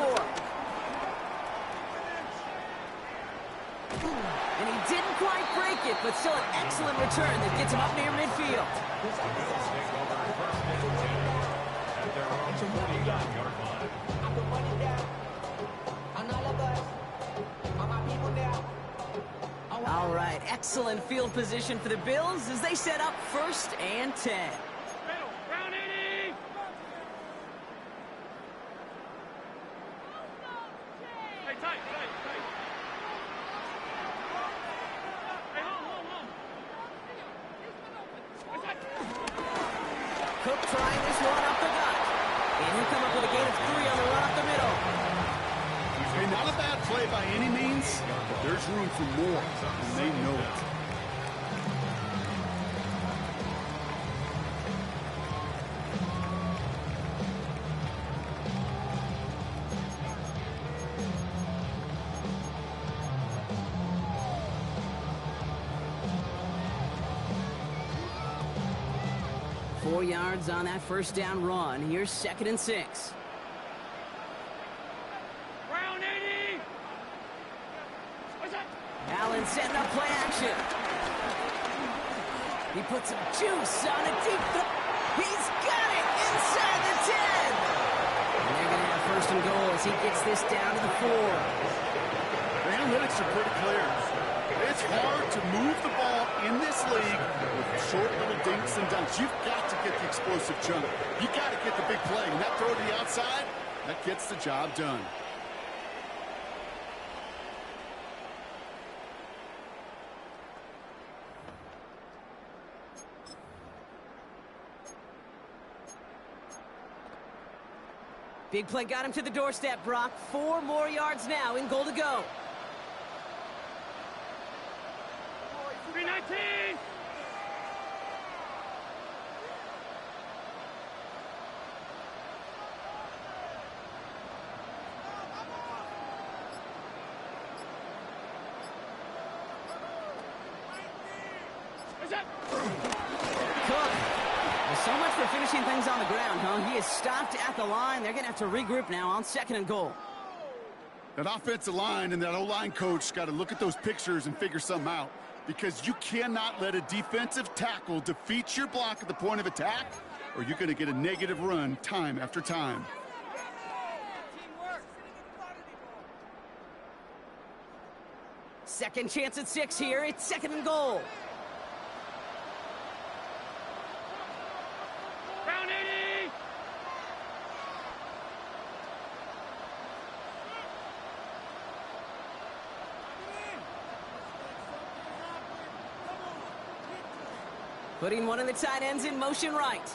And he didn't quite break it, but still an excellent return that gets him up near midfield. The Bills take over first and 10 at their own 29-yard line. I put money down on all of us, on my people now. All right, excellent field position for the Bills as they set up first and 10. Round 80. Hey, tight. Hey, hold. Cook trying this one up the gut. And he'll come up with a gain of 3 on the run up the middle. Hey, not a bad play by any means, but there's room for more, and they know it. Four yards on that first down run. Here's 2nd and 6. Round 80. Allen setting up play action. He puts some juice on a deep throw. He's got it inside the 10. And they're going to have first and goal as he gets this down to the 4. The analytics are pretty clear. It's hard to move the ball in this league with short little dinks and dunks. You've got to get the explosive chunk. You've got to get the big play. And that throw to the outside, that gets the job done. Big play got him to the doorstep, Brock. 4 more yards now in goal to go. 319. Cook. Well, so much for finishing things on the ground, huh? He is stopped at the line. They're going to have to regroup now on 2nd and goal. That offensive line and that O-line coach got to look at those pictures and figure something out, because you cannot let a defensive tackle defeat your block at the point of attack, or you're going to get a negative run time after time. Second chance at 6 here. It's 2nd and goal. Round 80. Putting one of the tight ends in motion right.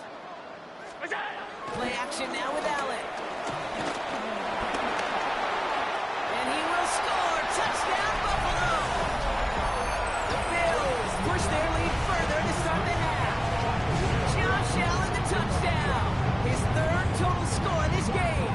Play action now with Allen. And he will score. Touchdown, Buffalo. The Bills push their lead further to start the half. Josh Allen, the touchdown. His 3rd total score this game.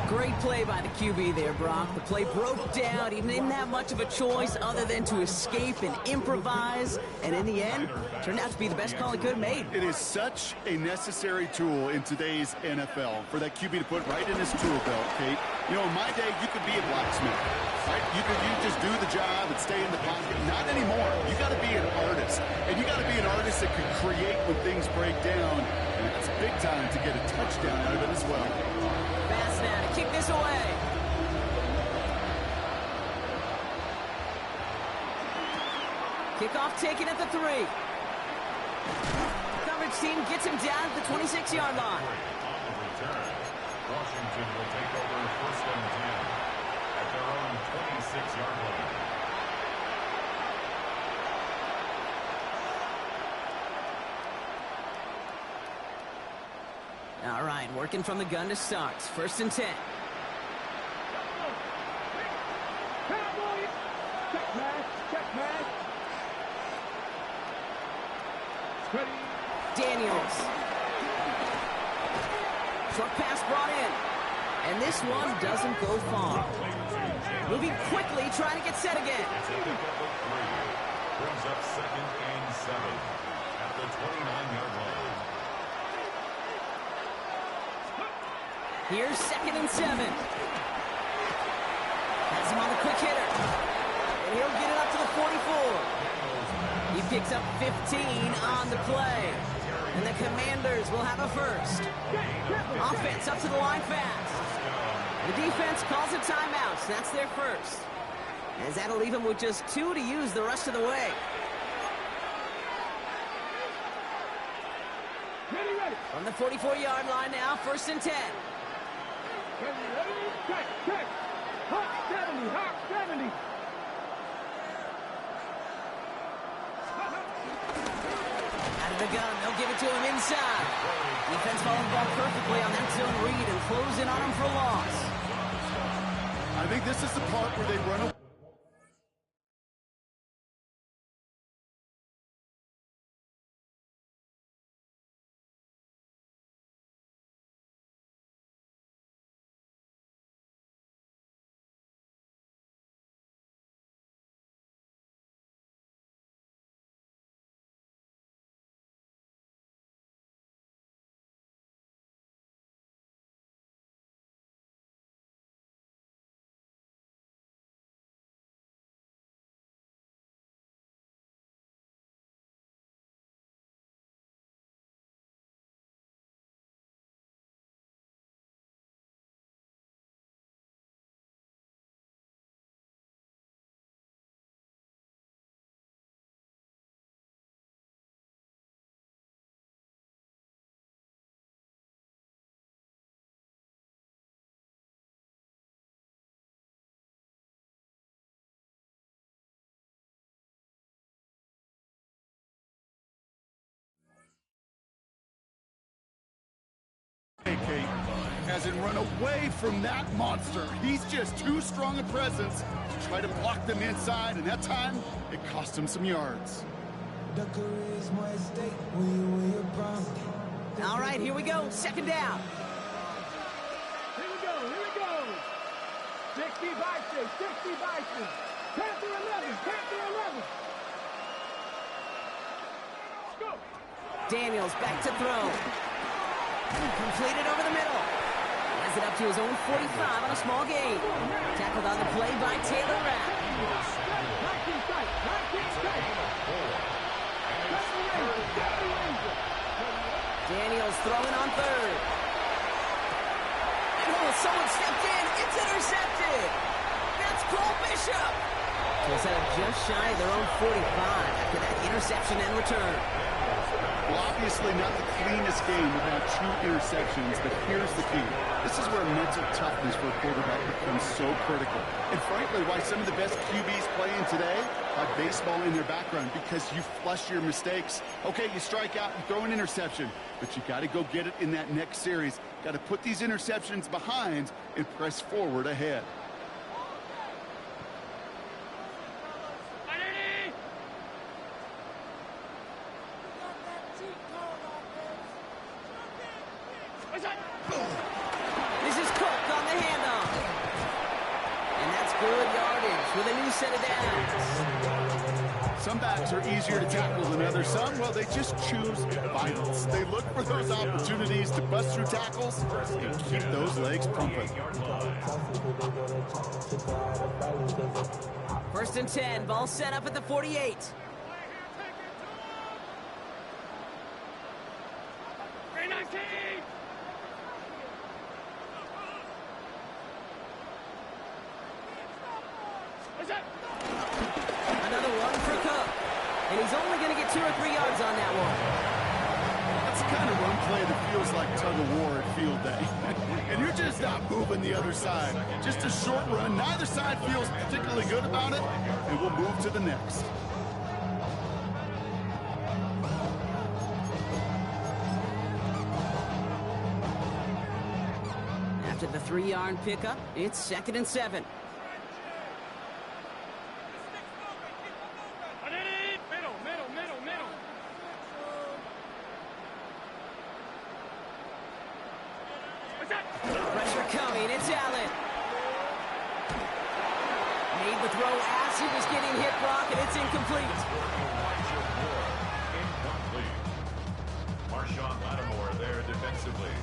Great play by the QB there, Brock. The play broke down. He didn't have much of a choice other than to escape and improvise. And in the end, turned out to be the best call he could have made. It is such a necessary tool in today's NFL for that QB to put right in his tool belt, Kate. You know, in my day, you could be a blacksmith, right? You just do the job and stay in the pocket. Not anymore. You got to be an artist. And you got to be an artist that can create when things break down. And that's big time to get a touchdown out of it as well. Pass now to kick this away. Kickoff taken at the 3. Coverage team gets him down at the 26-yard line. On the return, Washington will take over first and 10 at their own 26-yard line. All right, working from the gun to start. 1st and 10. Cowboy. Check pass. Ready. Daniels. Short pass brought in. And this one doesn't go far. Moving quickly, trying to get set again. It's a pickup of 3. Brings up 2nd and 7 at the 29-yard line. Here's 2nd and 7. Has him on the quick hitter. And he'll get it up to the 44. He picks up 15 on the play. And the Commanders will have a first. Offense up to the line fast. The defense calls a timeout. So that's their first. As that'll leave them with just 2 to use the rest of the way. Ready. From the 44-yard line now, 1st and 10. Ready. Check. Hawk 70. Out of the gun, they'll give it to him inside. Defense following the ball perfectly on that zone read and close in on him for a loss. I think this is the part where they run away. Kate hasn't run away from that monster. He's just too strong a presence to try to block them inside, and that time, it cost him some yards. All right, here we go. 2nd down. Here we go. 60 Bison. Panther 11. Go. Daniels back to throw. Completed over the middle. Has it up to his own 45 on a small gain. Tackled on the play by Taylor Rapp. 19 sight. Daniels throwing on 3rd. Oh, someone stepped in. It's intercepted. That's Cole Bishop. So set up just shy of their own 45 after that interception and return. Well, obviously not the cleanest game without 2 interceptions, but here's the key. This is where mental toughness for a quarterback becomes so critical. And frankly, why some of the best QBs playing today have baseball in their background, because you flush your mistakes. Okay, you strike out, you throw an interception, but you got to go get it in that next series. Got to put these interceptions behind and press forward ahead. This is Cook on the handoff. And that's good yardage with a new set of downs. Some backs are easier to tackle than others. Some, well, they just choose violence. They look for those opportunities to bust through tackles and keep those legs pumping. 1st and 10, ball set up at the 48. Another one for Cook. And he's only going to get 2 or 3 yards on that one. That's the kind of run play that feels like tug-of-war at field day. And you're just not moving the other side. Just a short run. Neither side feels particularly good about it, and we'll move to the next. After the 3-yard pickup, it's 2nd and 7. Pressure coming, it's Allen. Made the throw as he was getting hit, Brock, and it's incomplete. Incomplete. Marshawn Lattimore there defensively.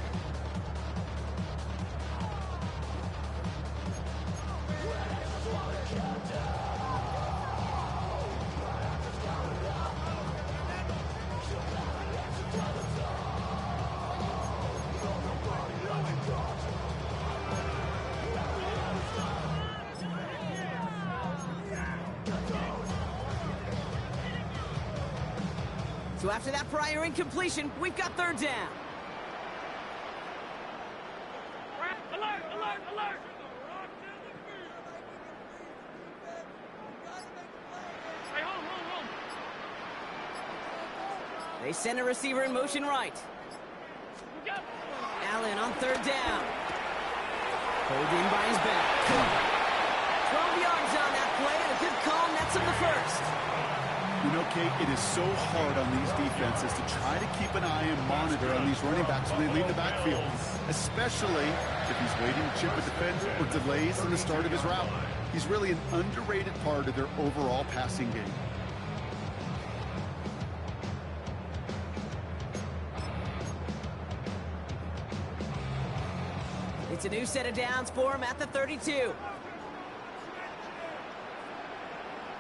So after that prior incompletion, we've got third down. Alert, alert, alert! Hey, hold. They send a receiver in motion right. Go. Allen on third down. Holding by his back. 12 yards on that play, and a good call nets him the first. You know, Kate, it is so hard on these defenses to try to keep an eye and monitor on these running backs when they leave the backfield, especially if he's waiting to chip a defender or delays in the start of his route. He's really an underrated part of their overall passing game. It's a new set of downs for him at the 32.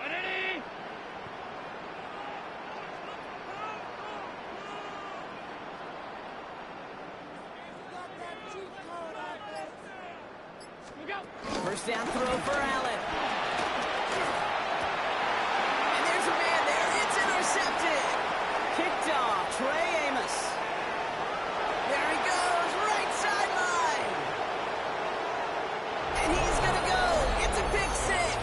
Ready? Go. First down throw for Allen. And there's a man there. It's intercepted. Kicked off. Trey Amos. There he goes. Right sideline. And he's going to go. It's a pick six.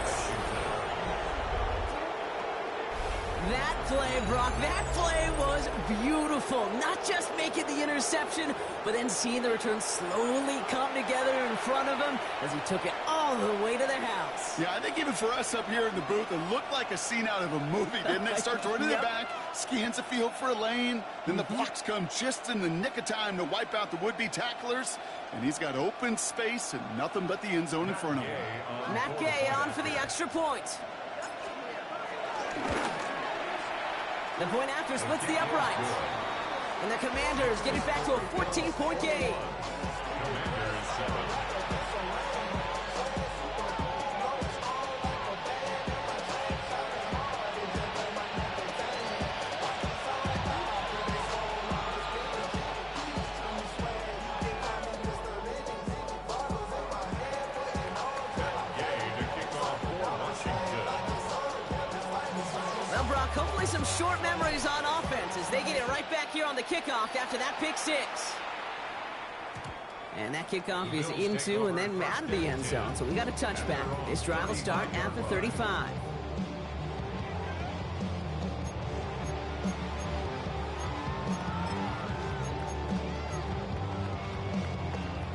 That play, Brock, that play was beautiful. Not just making the interception, but then seeing the return slowly come together in front of him as he took it all the way to the house. Yeah, I think even for us up here in the booth, it looked like a scene out of a movie, didn't it? Starts running it back, scans the field for a lane, then the blocks come just in the nick of time to wipe out the would-be tacklers, and he's got open space and nothing but the end zone in front of him. Matt Gay on for the extra point. The point after splits the uprights. And the Commanders get it back to a 14-point game. Well, Brock, hopefully some short memories on offense as they get it right back here on the kickoff after that pick six. And that kickoff is into and then out of the end zone. So we got a touchback. This drive will start at the 35.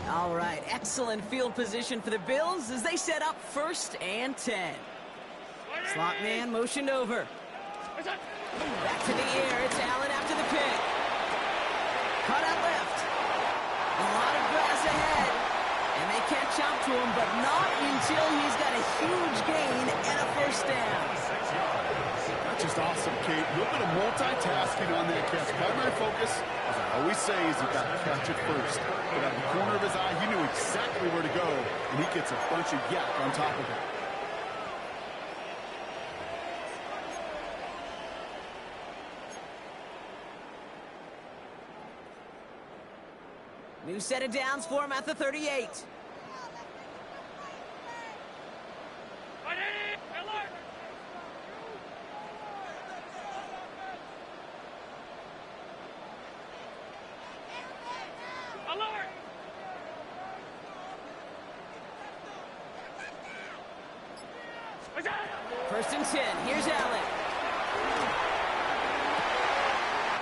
All right, excellent field position for the Bills as they set up 1st and 10. Slot man motioned over. Back to the air. It's Allen after the pick. Cut out left. A lot of grass ahead. And they catch up to him, but not until he's got a huge gain and a first down. That's just awesome, Kate. A little bit of multitasking on that catch. Primary focus, as I always say, is you got to catch it first. But out of the corner of his eye, he knew exactly where to go, and he gets a bunch of yak on top of it. New set of downs for him at the 38. First and 10. Here's Allen.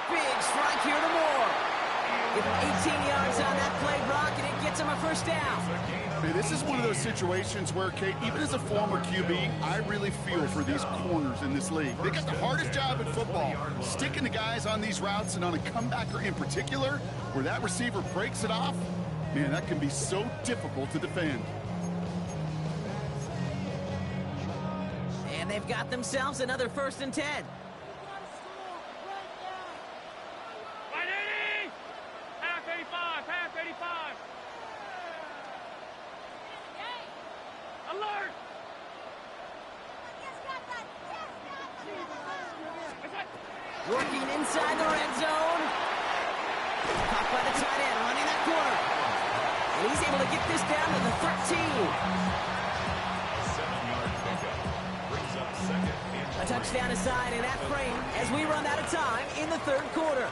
Big strike here to Moore. Give him 18 yards on that play, Brock, and it gets him a first down. Hey, this is one of those situations where, Kate, even as a former QB, I really feel for these corners in this league. They got the hardest job in football, sticking the guys on these routes and on a comebacker in particular, where that receiver breaks it off. Man, that can be so difficult to defend. And they've got themselves another first and 10. Alert! Working inside the red zone. Caught by the tight end, running that corner. And he's able to get this down to the 13. 7-yard pickup brings up 2nd and A Touchdown aside in that frame as we run out of time in the third quarter.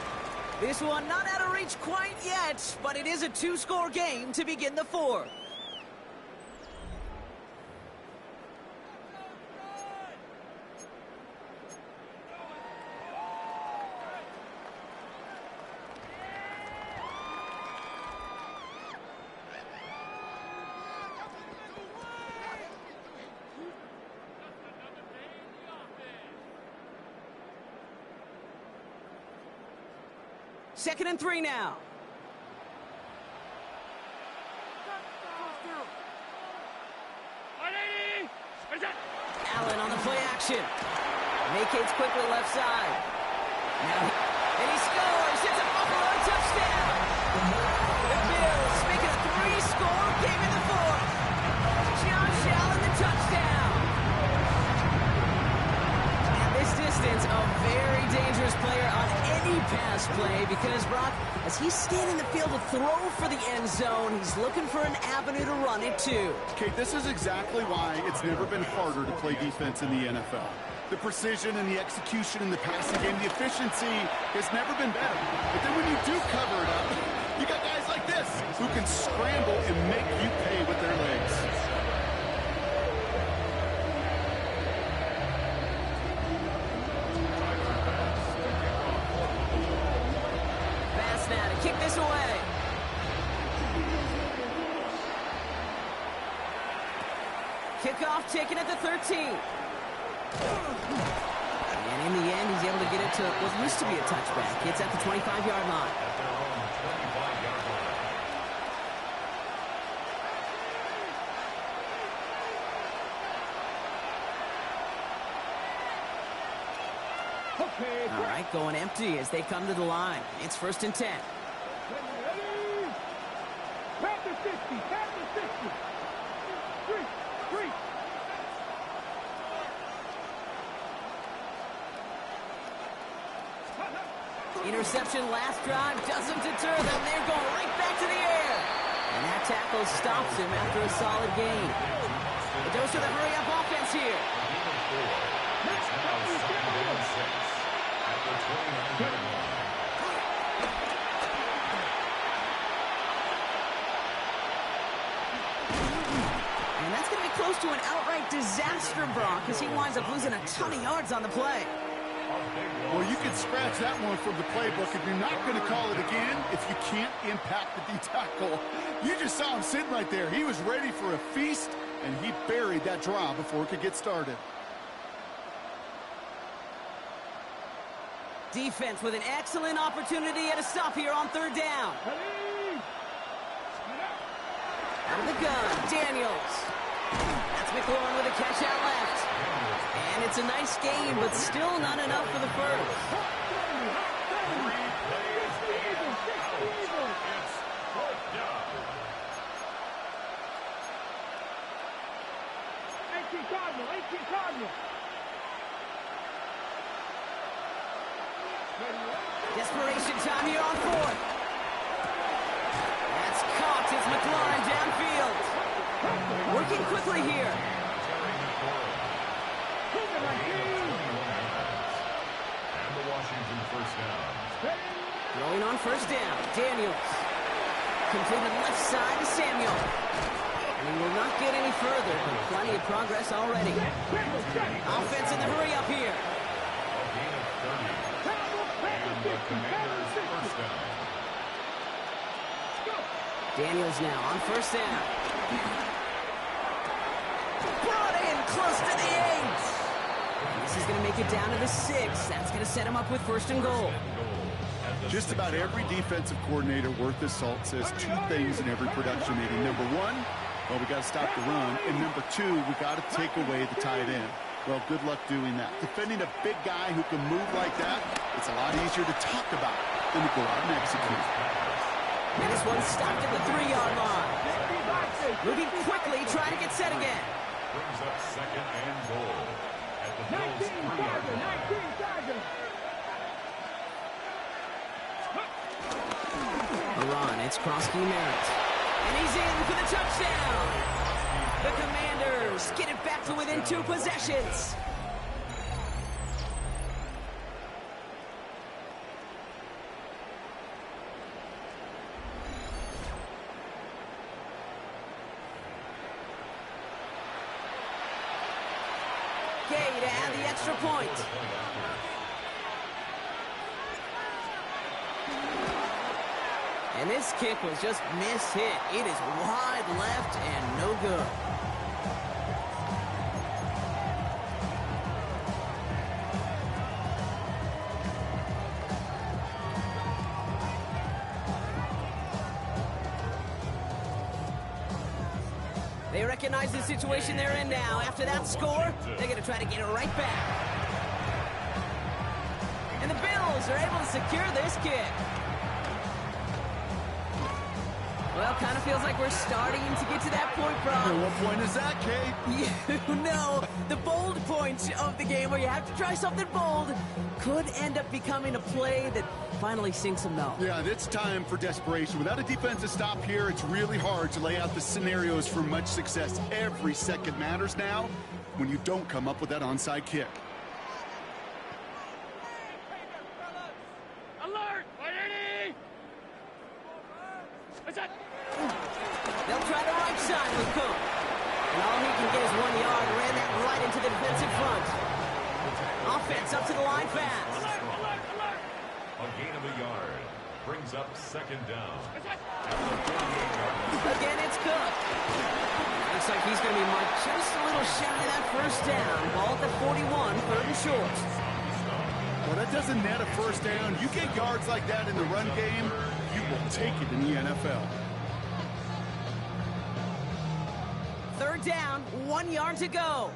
This one not out of reach quite yet, but it is a two-score game to begin the fourth. Second and 3 now. Allen on the play action. Vacates quickly left side. Now, and he scores. It's a Buffalo touchdown. The Bills make it a 3-score game in the fourth. Josh Allen the touchdown. And this distance, a very dangerous player on any pass play because, Brock, as he's scanning the field to throw for the end zone, he's looking for an avenue to run it to. Okay, this is exactly why it's never been harder to play defense in the NFL. The precision and the execution in the passing game, the efficiency has never been better. But then when you do cover it up, you got guys like this who can scramble and make you pay with their legs. Now to kick this away. Kickoff taken at the 13. And in the end, he's able to get it to what used to be a touchback. It's at the 25-yard line. At their own 25-yard line. Okay. All right, going empty as they come to the line. It's 1st and 10. Ready? Pat the 60. Pat the 60. Three. Interception last drive doesn't deter them. They're going right back to the air. And that tackle stops him after a solid gain. It goes to the hurry-up offense here. It's now 2nd and 6 at the 29-yard line. And that's going to be close to an outright disaster, Brock, as he winds up losing a ton of yards on the play. Well, you can scratch that one from the playbook, and you're not going to call it again if you can't impact the D-tackle. You just saw him sitting right there. He was ready for a feast, and he buried that draw before it could get started. Defense with an excellent opportunity at a stop here on 3rd down. Out of the gun, Daniels. That's McLaurin with a catch out left. And it's a nice game, but still not enough for the first. 18 Cardinal. Desperation time here on 4th. That's caught. It's McLaurin downfield. Working quickly here. And the Washington first down. Throwing on 1st down. Daniels. Completed left side to Samuel. And he will not get any further, but plenty of progress already. Offense in the hurry up here. A gain of 30. And the Commanders first down. Daniels now on 1st down. Brought in close to the 8. This is going to make it down to the 6. That's going to set him up with 1st and goal. Just about every defensive coordinator worth his salt says two things in every production meeting. Number one, well, we got to stop the run. And number two, we got to take away the tight end. Well, good luck doing that. Defending a big guy who can move like that, it's a lot easier to talk about than to go out and execute. And this one stopped at the 3-yard line. Moving quickly, trying to get set again. Brings up 2nd and goal at the Bills' 3-yard line. 19 Tigers. A run, it's Krosky Merritt. And he's in for the touchdown. The Commanders get it back to within 2 possessions. you to add the extra point. And this kick was just mishit. It is wide left and no good. They recognize the situation they're in now. After that score, they're going to try to get it right back. And the Bills are able to secure this kick. Well, kind of feels like we're starting to get to that point, Bron. What point is that, Kate? You know, the bold point of the game where you have to try something bold could end up becoming a play that finally sinks them though. Yeah, it's time for desperation. Without a defensive stop here, it's really hard to lay out the scenarios for much success. Every second matters now when you don't come up with that onside kick. Alert! Ready? What's that? They'll try the right side with Cook. And all he can get is 1 yard. Ran that right into the defensive front. Offense up to the line fast. Alert! Alert! Alert! A gain of a yard brings up second down. What's that? Again, it's Cook. Looks like he's going to be marked just a little shy of that first down. Ball at the 41, third and short. Well, that doesn't net a first down. You get yards like that in the run game, you will take it in the NFL. Third down, 1 yard to go.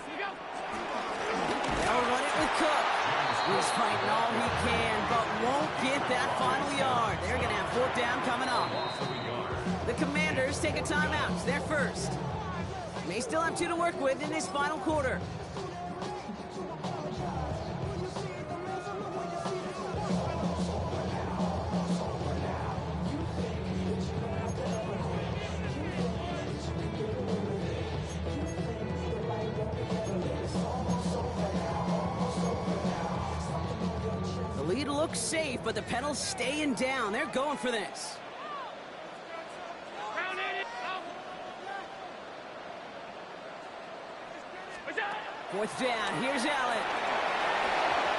You go. They'll run it with Cook. He's fighting all he can, but won't get that final yard. They're going to have fourth down coming up. The Commanders take a timeout. They're first. May still have 2 to work with in this final quarter. The lead looks safe, but the pedals staying down. They're going for this. Ground it. Out. What's that? Fourth down, here's Allen.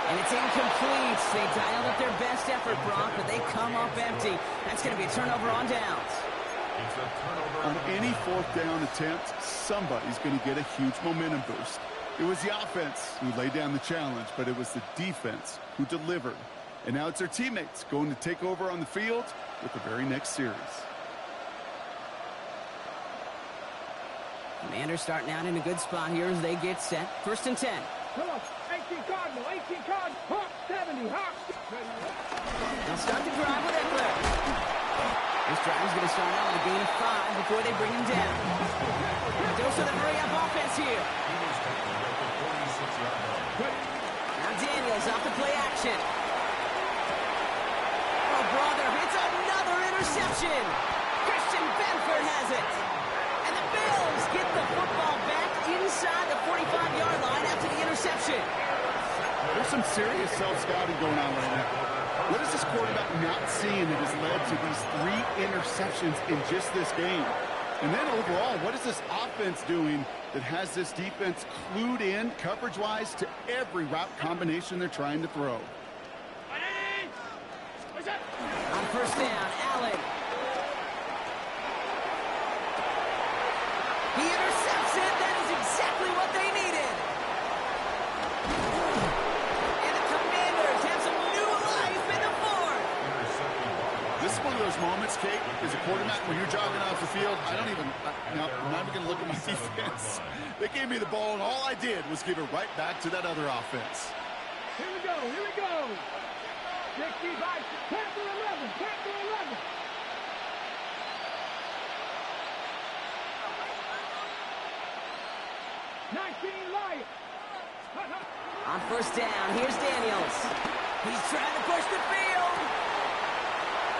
And it's incomplete. They dialed up their best effort, Brock, but they come up empty. That's going to be a turnover on downs. It's a turnover. On any fourth down attempt, somebody's going to get a huge momentum boost. It was the offense who laid down the challenge, but it was the defense who delivered. And now it's their teammates going to take over on the field with the very next series. Commanders starting out in a good spot here as they get set. First and 10. Come on. 18 Cardinal. 18 Cardinal. Hawk 70. Hawk. They'll start the drive with Eckler. This drive is going to start out with a gain of 5 before they bring him down. Dose of the hurry-up offense here. Now Daniels off the play action. Oh, brother, it's another interception. Christian Benford has it. And the Bills get the football back inside the 45-yard line after the interception. There's some serious self-scouting going on right now. What is this quarterback not seeing that has led to these 3 interceptions in just this game? And then overall, what is this offense doing that has this defense clued in coverage-wise to every route combination they're trying to throw? Ready? What's that? On first down, Allen. He intercepts it. That is exactly what they needed. And the Commanders have some new life in the fourth. This is one of those moments, Kate, as a quarterback, when you're jogging off the field, I'm not even going to look at my defense. They gave me the ball, and all I did was give it right back to that other offense. Here we go. Here we go. 65. Panther 11. Panther 11. On first down, here's Daniels. He's trying to push the field.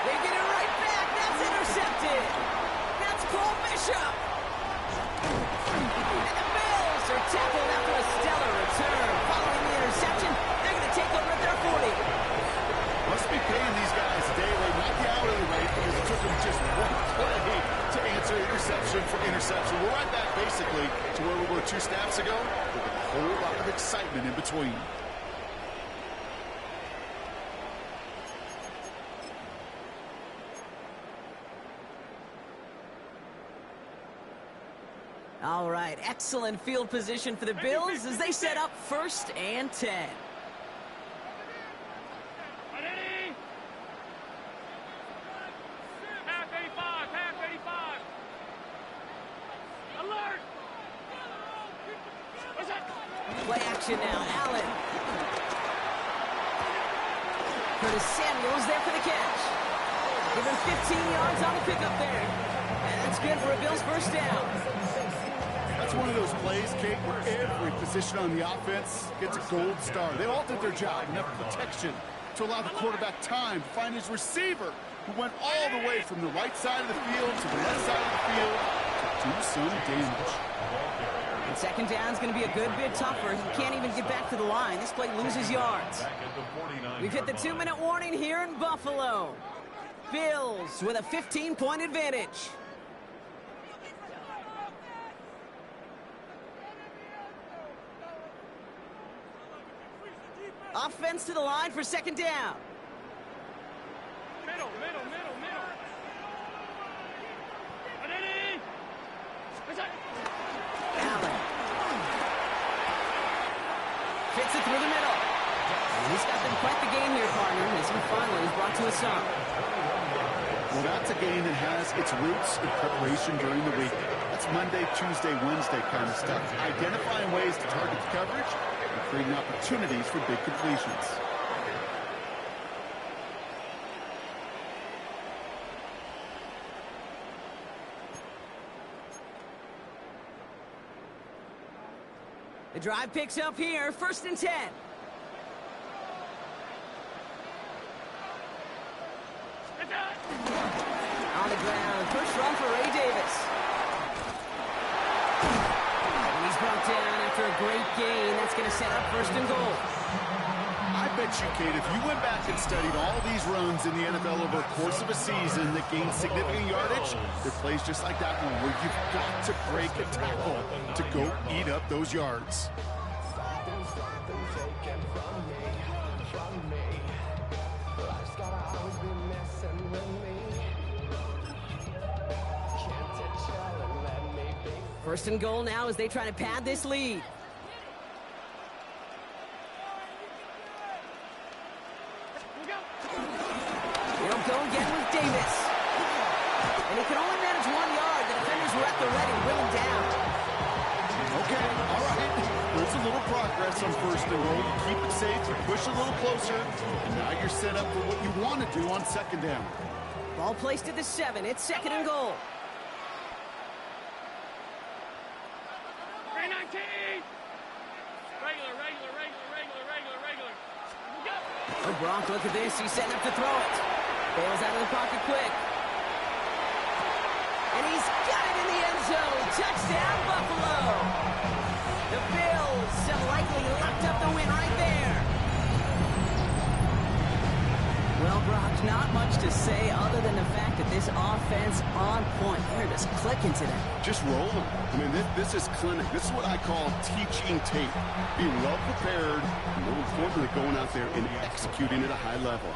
They get it right back. That's intercepted. That's Cole Bishop. And the Bills are tackled after a stellar return. Following the interception, they're going to take over at their 40. Must be paying these guys daily, not the hourly rate, because it took them just one play 2 snaps ago with a whole lot of excitement in between. All right, excellent field position for the Bills as they set up 1st and 10. Half 85, half 85. Alert! What's that? Play action now, Allen. Curtis Samuel's there for the catch. Give him 15 yards on the pickup there. And that's good for a Bills 1st down. That's one of those plays, Kate, where every position on the offense gets a gold star. They all did their job, enough protection to allow the quarterback time to find his receiver, who went all the way from the right side of the field to the left side of the field to do some damage. And 2nd down is going to be a good bit tougher. He can't even get back to the line. This play loses yards. We've hit the 2-minute warning here in Buffalo. Bills with a 15-point advantage. Offense to the line for 2nd down. Middle. What's that? Allen. Fits it through the middle. And he's got them quite the game here, partner, as he finally is brought to a stop. Well, that's a game that has its roots in preparation during the week. That's Monday, Tuesday, Wednesday kind of stuff. Identifying ways to target the coverage and creating opportunities for big completions. The drive picks up here, 1st and 10. On the ground, first run for Ray Davis. And he's brought down after a great gain. That's going to set up 1st and goal. I bet you, Kate, if you went back and studied all these runs in the NFL over the course of a season that gained significant yardage, there are plays just like that one where you've got to break a tackle to go eat up those yards. First and goal now as they try to pad this lead. They'll go again with Davis. And he can only manage 1 yard. The defenders were at the ready, bring him down. Okay, all right. There's a little progress on 1st and goal. You keep it safe, you push a little closer, and now you're set up for what you want to do on 2nd down. Ball placed at the 7. It's 2nd and goal. 319. Regular. Oh, Gronk, look at this. He's setting up to throw it. Bails out of the pocket quick. And he's got it in the end zone. Touchdown, Buffalo. The Bills have likely locked up the win right there. Well, Brock, not much to say other than the fact that this offense on point. They're just clicking today. Just rolling. I mean, this is clinic. This is what I call teaching tape. Being well prepared, and more importantly, going out there and executing at a high level.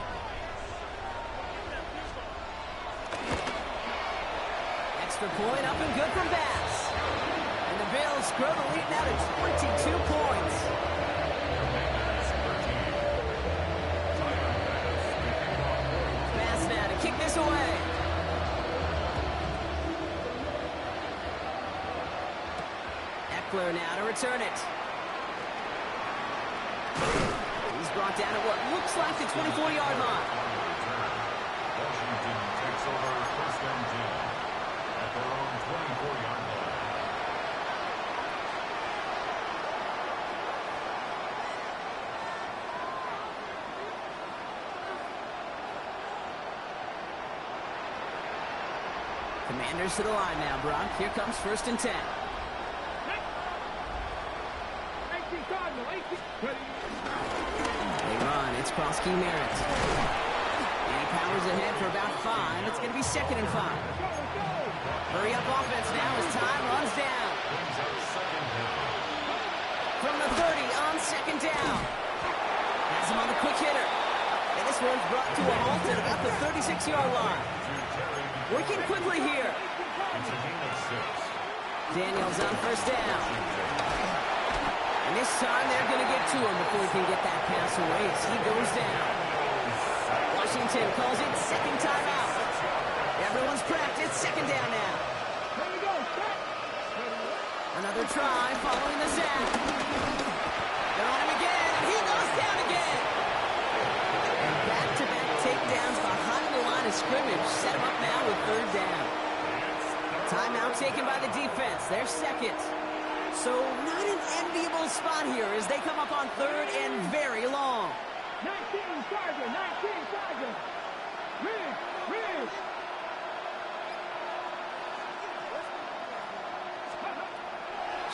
Extra point up and good from Bass. And the Bills grow the lead now to 22 points. Bass now to kick this away. Eckler now to return it. He's brought down at what looks like the 24-yard line. Washington takes over 1st and 10 at their own 24-yard line. Commanders to the line now, Brock. Here comes 1st and 10. 18 Cardinal, 18. They run. It's Krosky Merritt. And he powers ahead for about 5. It's going to be 2nd and 5. Hurry up offense now as time runs down. Brings up 2nd and 5. from the 30 on second down. Has him on the quick hitter. And this one's brought to a halt at about the 36-yard line. Working quickly here. It's a gain of 6. Daniels on first down. And this time they're going to get to him before he can get that pass away as he goes down. Washington calls it second timeout. Everyone's prepped. It's second down now. Here we go. Set. Another try following the sack. They're on him again, and he goes down again. And back-to-back takedowns behind the line of scrimmage set him up now with third down. Timeout taken by the defense. Their second. So not an enviable spot here as they come up on third and very long. 19 Tiger. 19 Tiger. Ridge.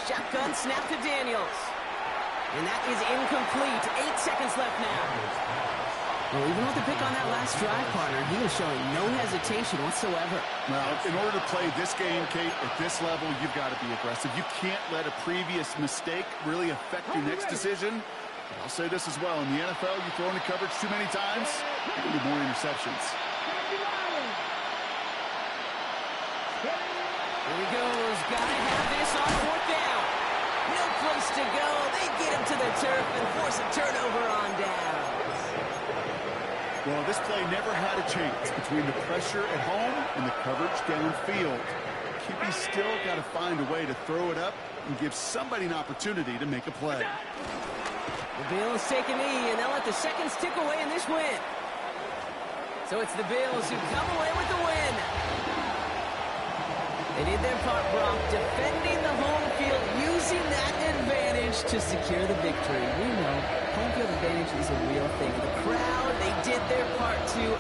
Shotgun snap to Daniels. And that is incomplete. 8 seconds left now. Well, even with the pick on that last drive, partner, he was showing no hesitation whatsoever. Well, in order to play this game, Kate, at this level, you've got to be aggressive. You can't let a previous mistake really affect your next decision. But I'll say this as well. In the NFL, you throw into coverage too many times, you're going to be more interceptions. Here he goes. Gotta have this on fourth down. No place to go. They get him to the turf and force a turnover on downs. Well, this play never had a chance between the pressure at home and the coverage downfield. QB still got to find a way to throw it up and give somebody an opportunity to make a play. The Bills take a knee, and they'll let the seconds tick away in this win. So it's the Bills who come away with the win. They did their part, Brock, defending the home field, using that advantage to secure the victory. We know home field advantage is a real thing. The crowd, they did their part too.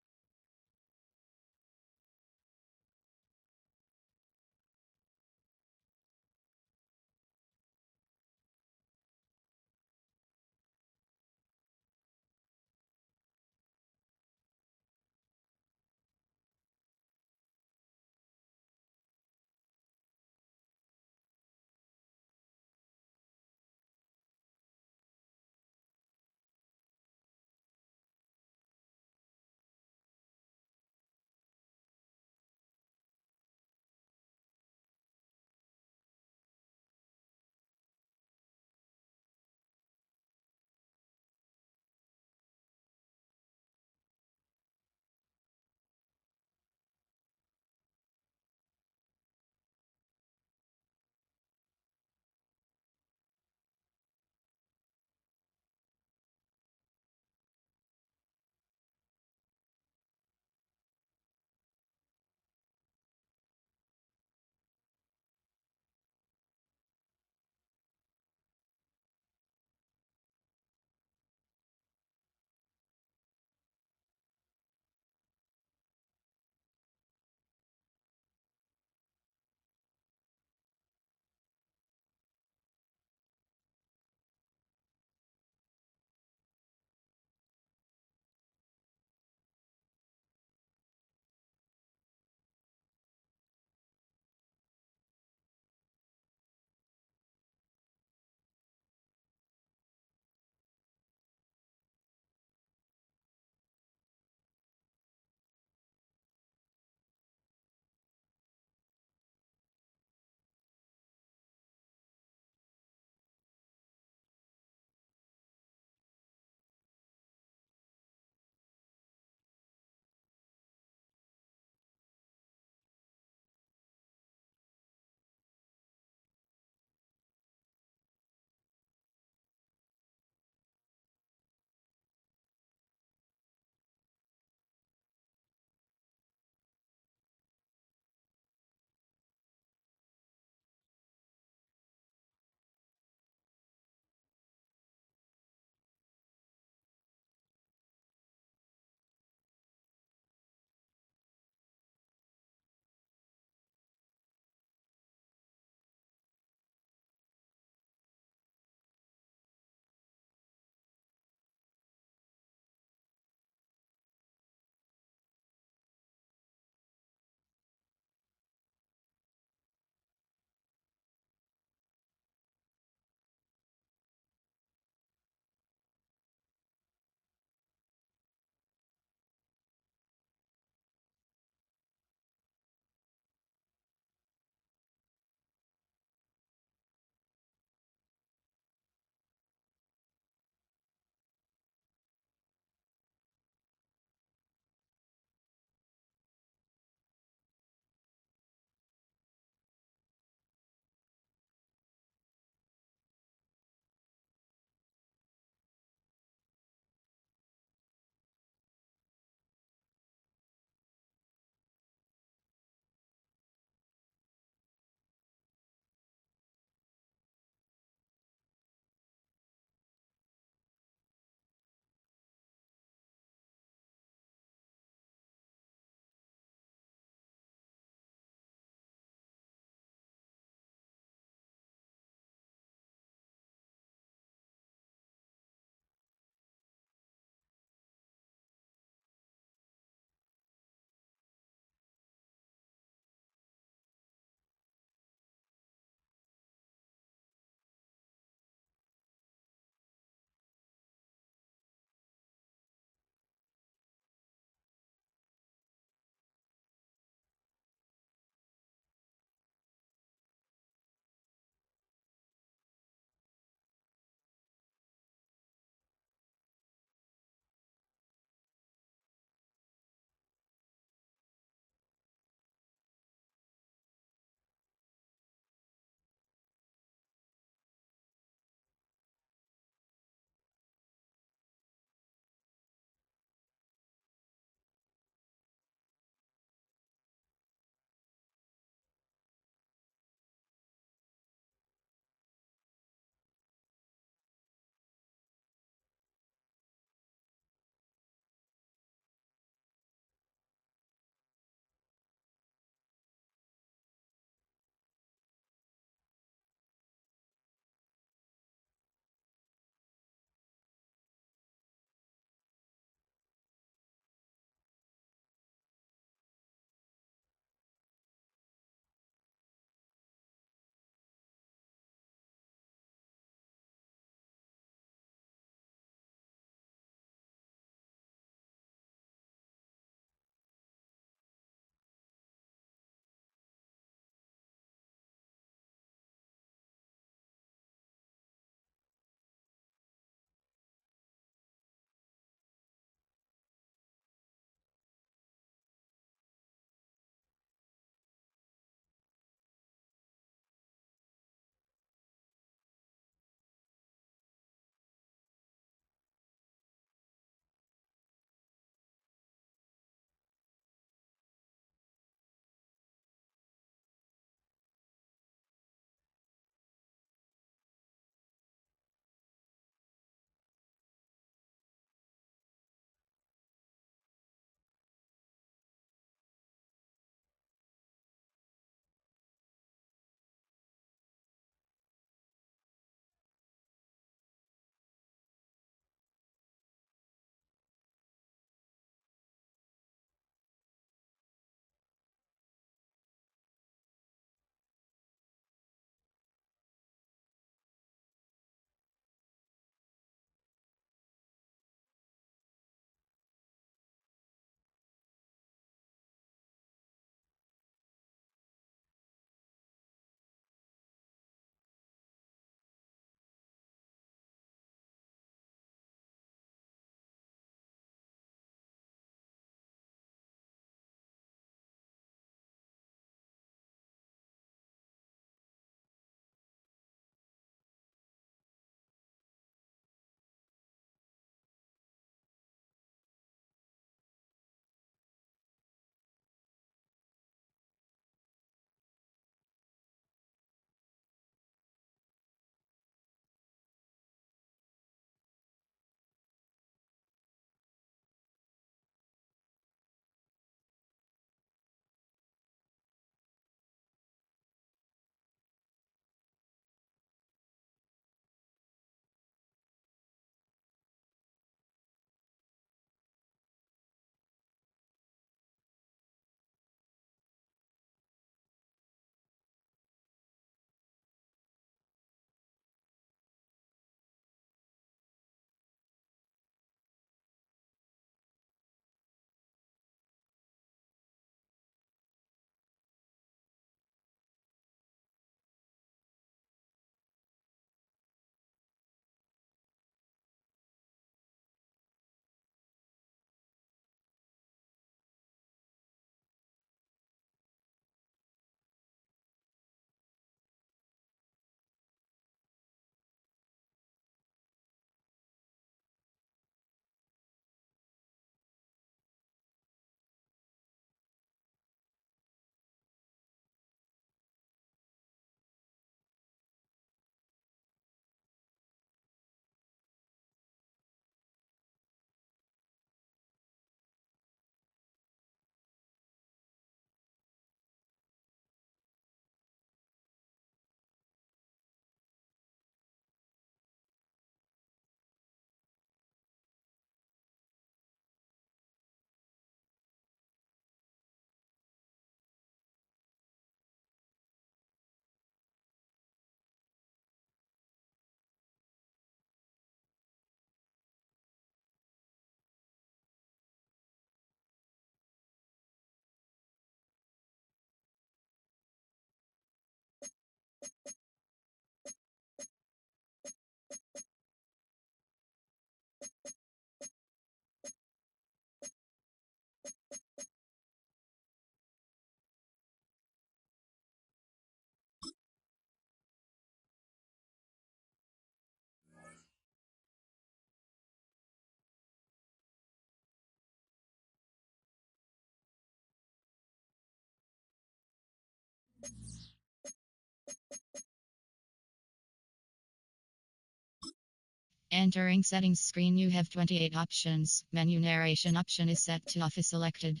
Entering settings screen, you have 28 options. Menu narration option is set to off is selected.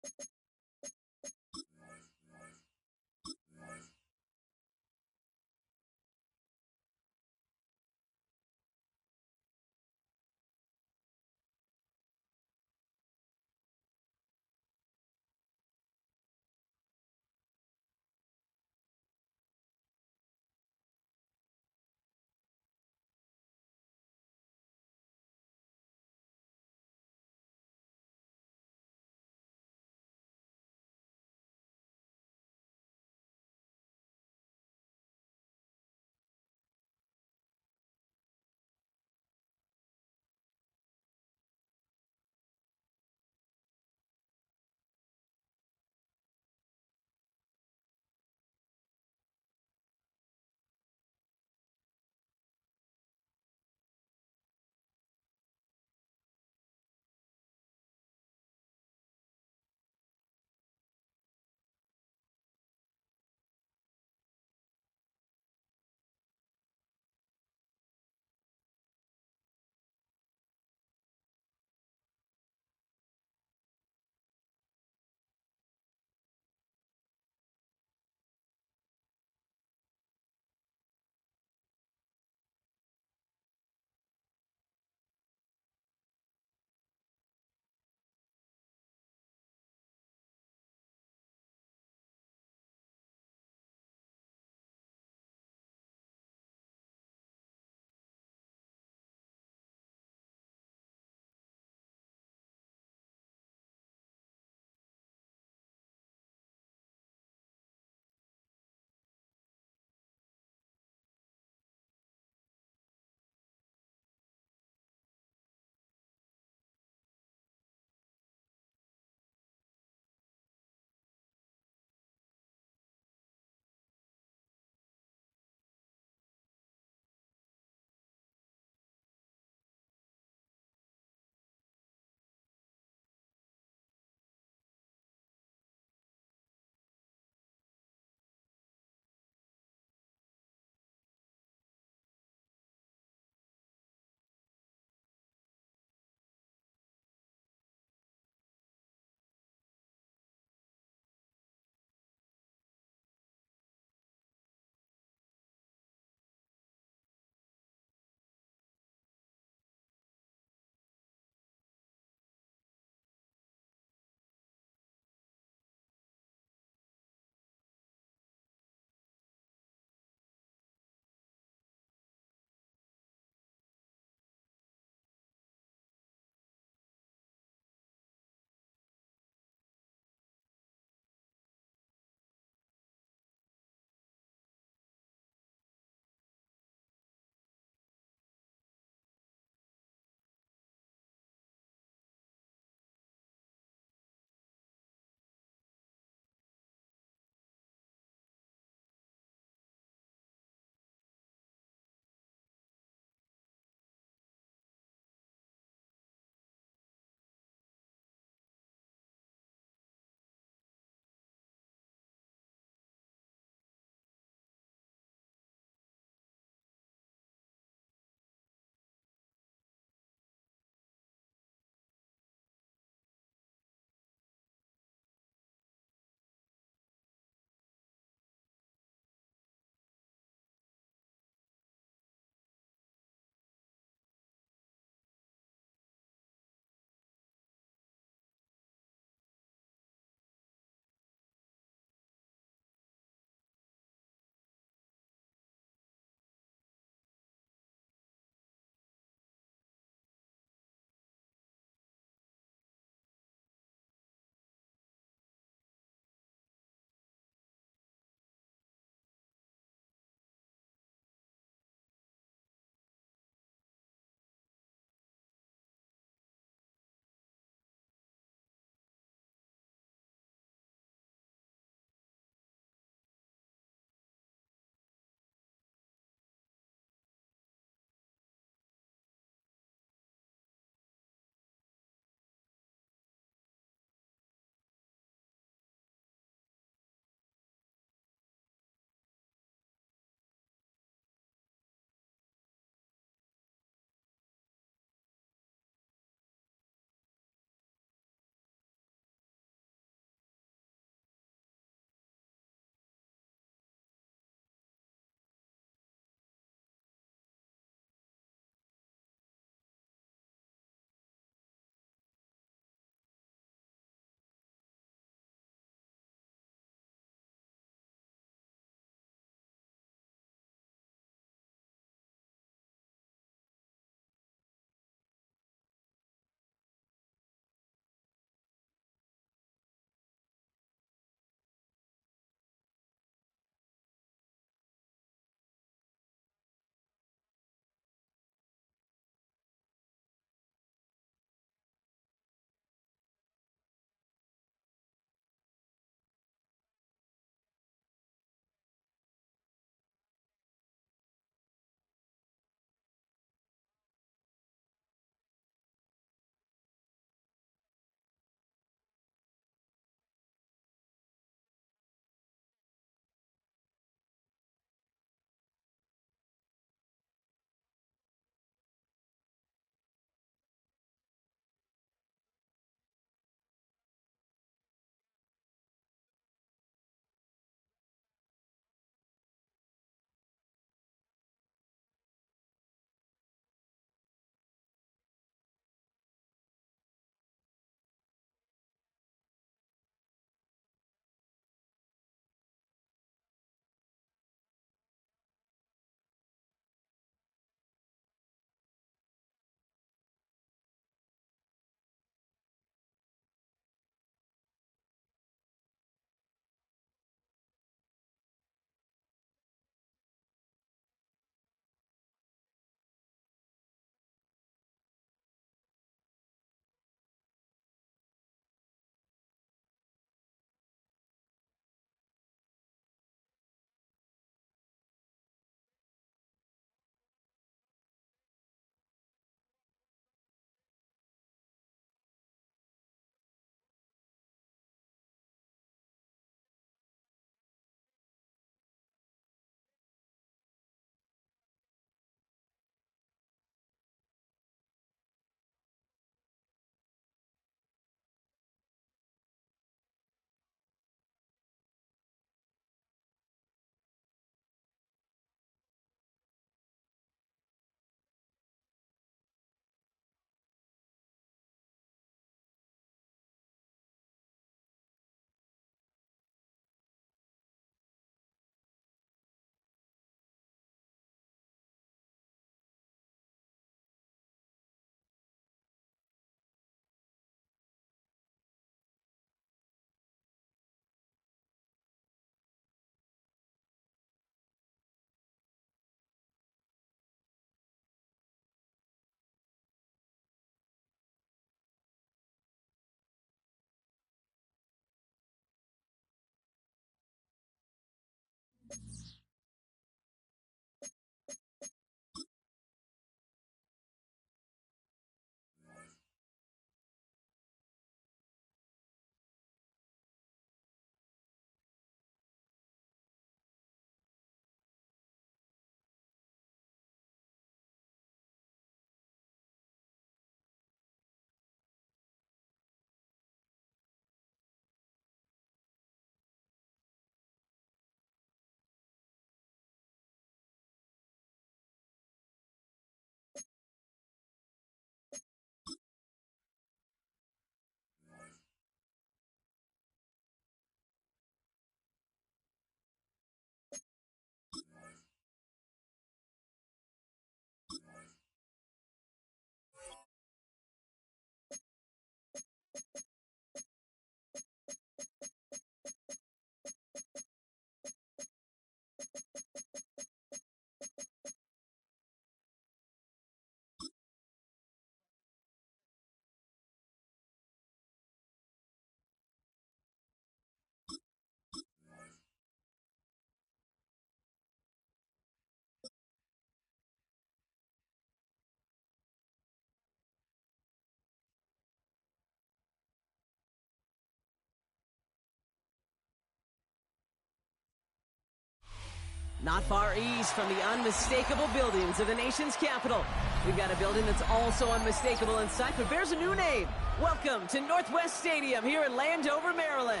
Not far east from the unmistakable buildings of the nation's capital, we've got a building that's also unmistakable in sight, but bears a new name. Welcome to Northwest Stadium here in Landover, Maryland.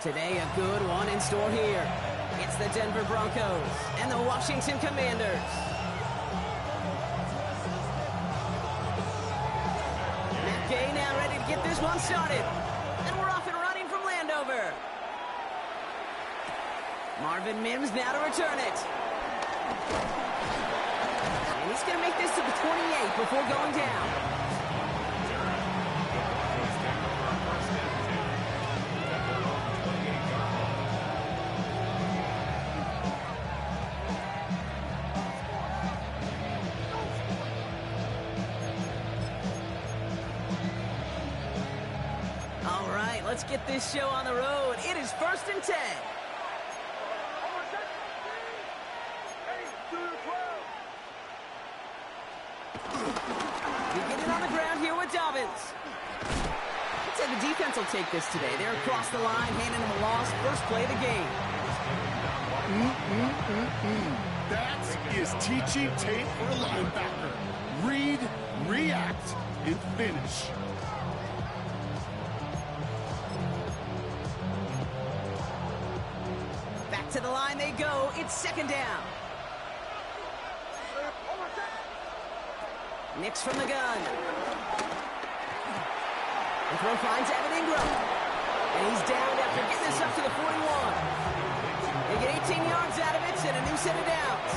Today, a good one in store here. It's the Denver Broncos and the Washington Commanders. Matt Gay now ready to get this one started. And we're off and running from Landover. Marvin Mims now to return it. And he's going to make this to the 28 before going down. All right, let's get this show on the road. It is 1st and 10. Dobbins. Let's say the defense will take this today. They're across the line, handing them a loss. First play of the game. That is teaching tape for a linebacker. Read, react, and finish. Back to the line they go. It's 2nd down. Nix from the gun. The throw finds Evan Ingram. And he's down after getting this up to the 41. They get 18 yards out of it and a new set of downs.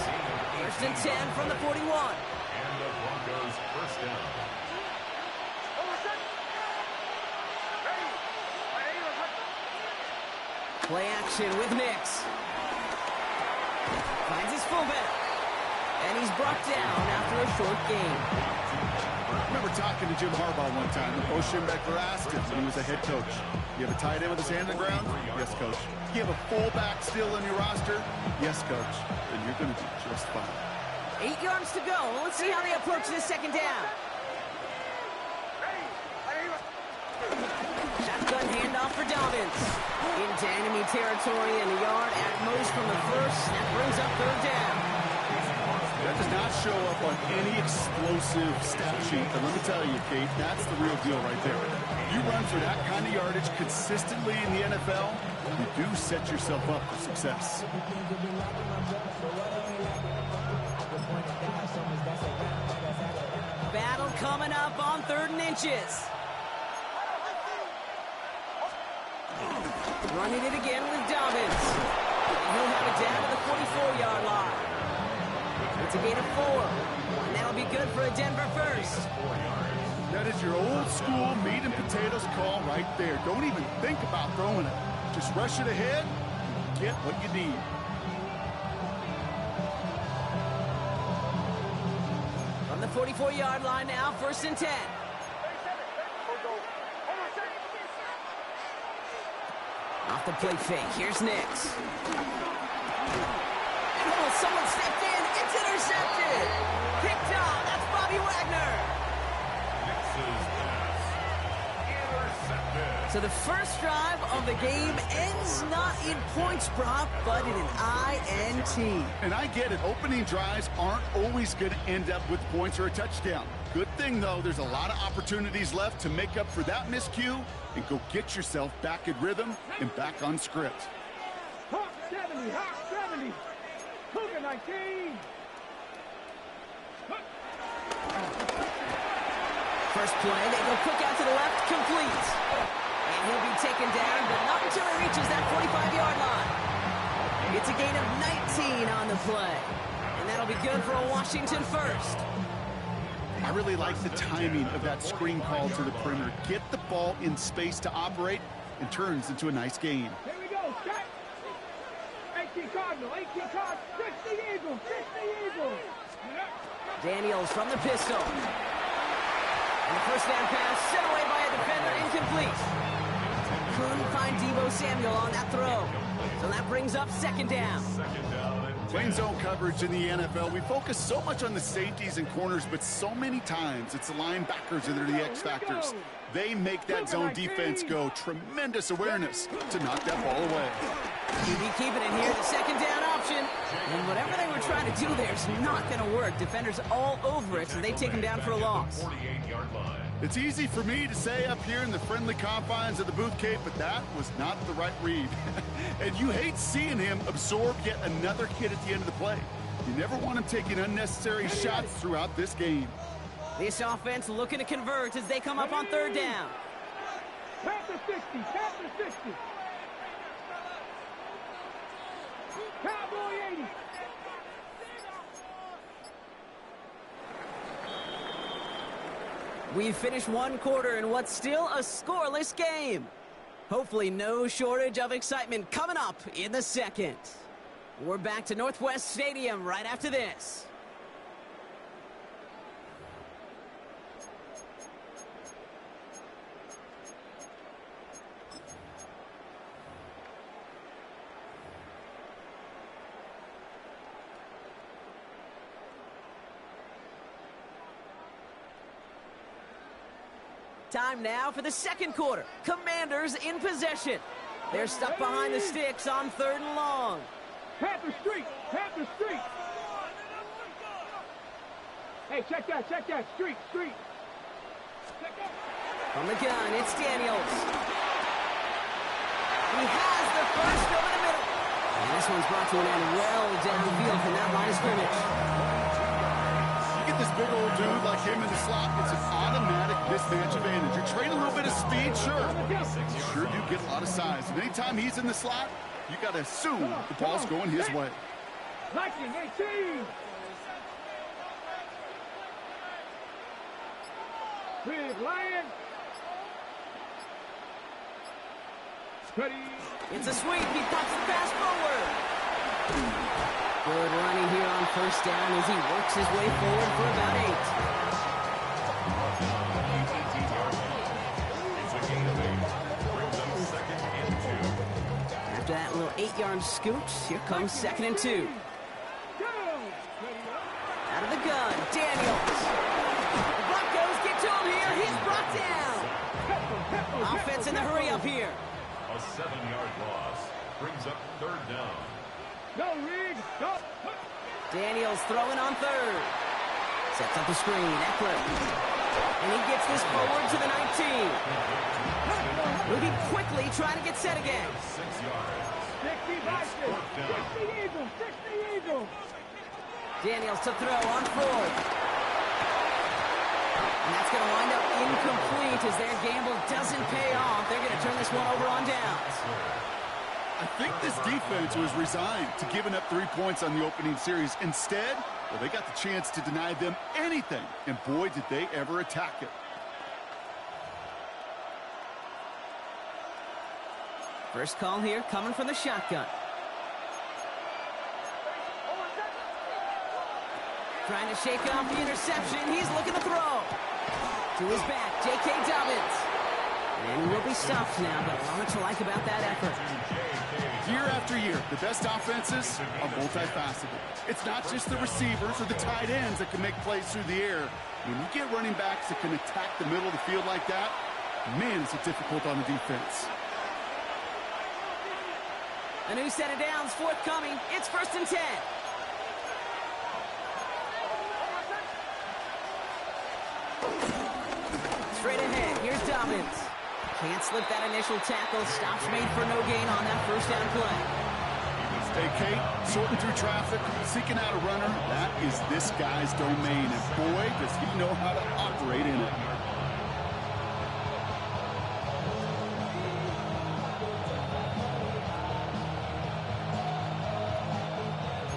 1st and 10 from the 41. And the Broncos first down. Play action with Nix. Finds his fullback. And he's brought down after a short game. I remember talking to Jim Harbaugh one time. Bo Schembechler asked him when he was a head coach, you have a tight end with his hand on the ground? Yes, coach. You have a fullback still on your roster? Yes, coach. Then you're going to do just fine. 8 yards to go. Let's see how they approach this 2nd down. Shotgun handoff for Dobbins. Into enemy territory in the yard at most from the first. That brings up 3rd down. That does not show up on any explosive stat sheet. But let me tell you, Kate, that's the real deal right there. You run for that kind of yardage consistently in the NFL, you do set yourself up for success. Battle coming up on 3rd and inches. Running it again with Dobbins. And he'll have it down to the 44-yard line. It's a gain of 4. And that'll be good for a Denver first. That is your old school meat and potatoes call right there. Don't even think about throwing it. Just rush it ahead and get what you need. From the 44-yard line now, 1st and 10. Off the play fake. Here's Nix. Oh, someone stepped in. It's intercepted. Picked off. That's Bobby Wagner. Nix's pass. Intercepted. So the first drive of the game ends not in points, Brock, but in an INT. And I get it. Opening drives aren't always going to end up with points or a touchdown. Good thing, though, there's a lot of opportunities left to make up for that miscue and go get yourself back in rhythm and back on script. Hawk 70, Hawk 70. Cougar 19. First play, they go quick out to the left, complete. And he'll be taken down, but not until he reaches that 45-yard line. It's a gain of 19 on the play. And that'll be good for a Washington first. I really like the timing of that screen call to the perimeter. Get the ball in space to operate and turns into a nice game. Here we go, set. 18 Cardinals. Eagle, 18 cards, 60 Eagle, 60 Eagle. Daniels from the pistol. And the first down pass sent away by a defender, incomplete. Couldn't find Deebo Samuel on that throw. So that brings up second down. Plain zone coverage in the NFL. We focus so much on the safeties and corners, but so many times it's the linebackers that are the X factors. They make that zone defense go. Tremendous awareness to knock that ball away. QB keeping it here, the second down option. And whatever they were trying to do there is not going to work. Defenders all over it, so they take him down for a loss. 48-yard line. It's easy for me to say up here in the friendly confines of the Booth Cape, but that was not the right read. And you hate seeing him absorb yet another hit at the end of the play. You never want him taking unnecessary shots throughout this game. This offense looking to convert as they come up on third down. Panther 60, Panther 60. Cowboy 80. We've finished one quarter in what's still a scoreless game. Hopefully no shortage of excitement coming up in the second. We're back to Northwest Stadium right after this. Time now for the second quarter. Commanders in possession. They're stuck behind the sticks on third and long. Panther Street, Panther Street. Hey, check that, street. Check that. From the gun, it's Daniels. He has the first over the middle. And this one's brought to an end well downfield from that line of scrimmage. You get this big old dude like him in the slot, it's an automatic mismatch advantage. You're trading a little bit of speed, sure. You sure do get a lot of size. And anytime he's in the slot, you got to assume the ball's going his way. Lightning 18. Big Lion. Ready. It's a sweep. He pops the pass forward. Good running here on first down as he works his way forward for about 8. It's a gain of 8. Brings up second and 2. After that little 8-yard scoot, here comes second and 2. Go. Out of the gun, Daniels. The Broncos get to him here. He's brought down. Offense in the hurry up here. A 7-yard loss brings up third down. Go, Reed. Go. Daniels throwing on third. Sets up the screen. Eckler. And he gets this forward to the 19. Moving quickly, trying to get set again. 6 yards. 60 Vikings. 60 Eagles. 60 Eagles. Daniels to throw on fourth. And that's going to wind up incomplete as their gamble doesn't pay off. They're going to turn this one over on downs. I think this defense was resigned to giving up 3 points on the opening series. Instead, well, they got the chance to deny them anything, and boy, did they ever attack it. First call here coming from the shotgun. Trying to shake off the interception. He's looking to throw. To his back, J.K. Dobbins. And he will be stopped now, but a lot to like about that effort. Year after year, the best offenses are multifaceted. It's not just the receivers or the tight ends that can make plays through the air. When you get running backs that can attack the middle of the field like that, man, is it difficult on the defense. A new set of downs forthcoming. It's first and 10. Straight ahead, here's Dobbins. Can't slip that initial tackle. Stops made for no gain on that first down play. Hey, Kate, sorting through traffic, seeking out a runner, that is this guy's domain. And boy, does he know how to operate in it.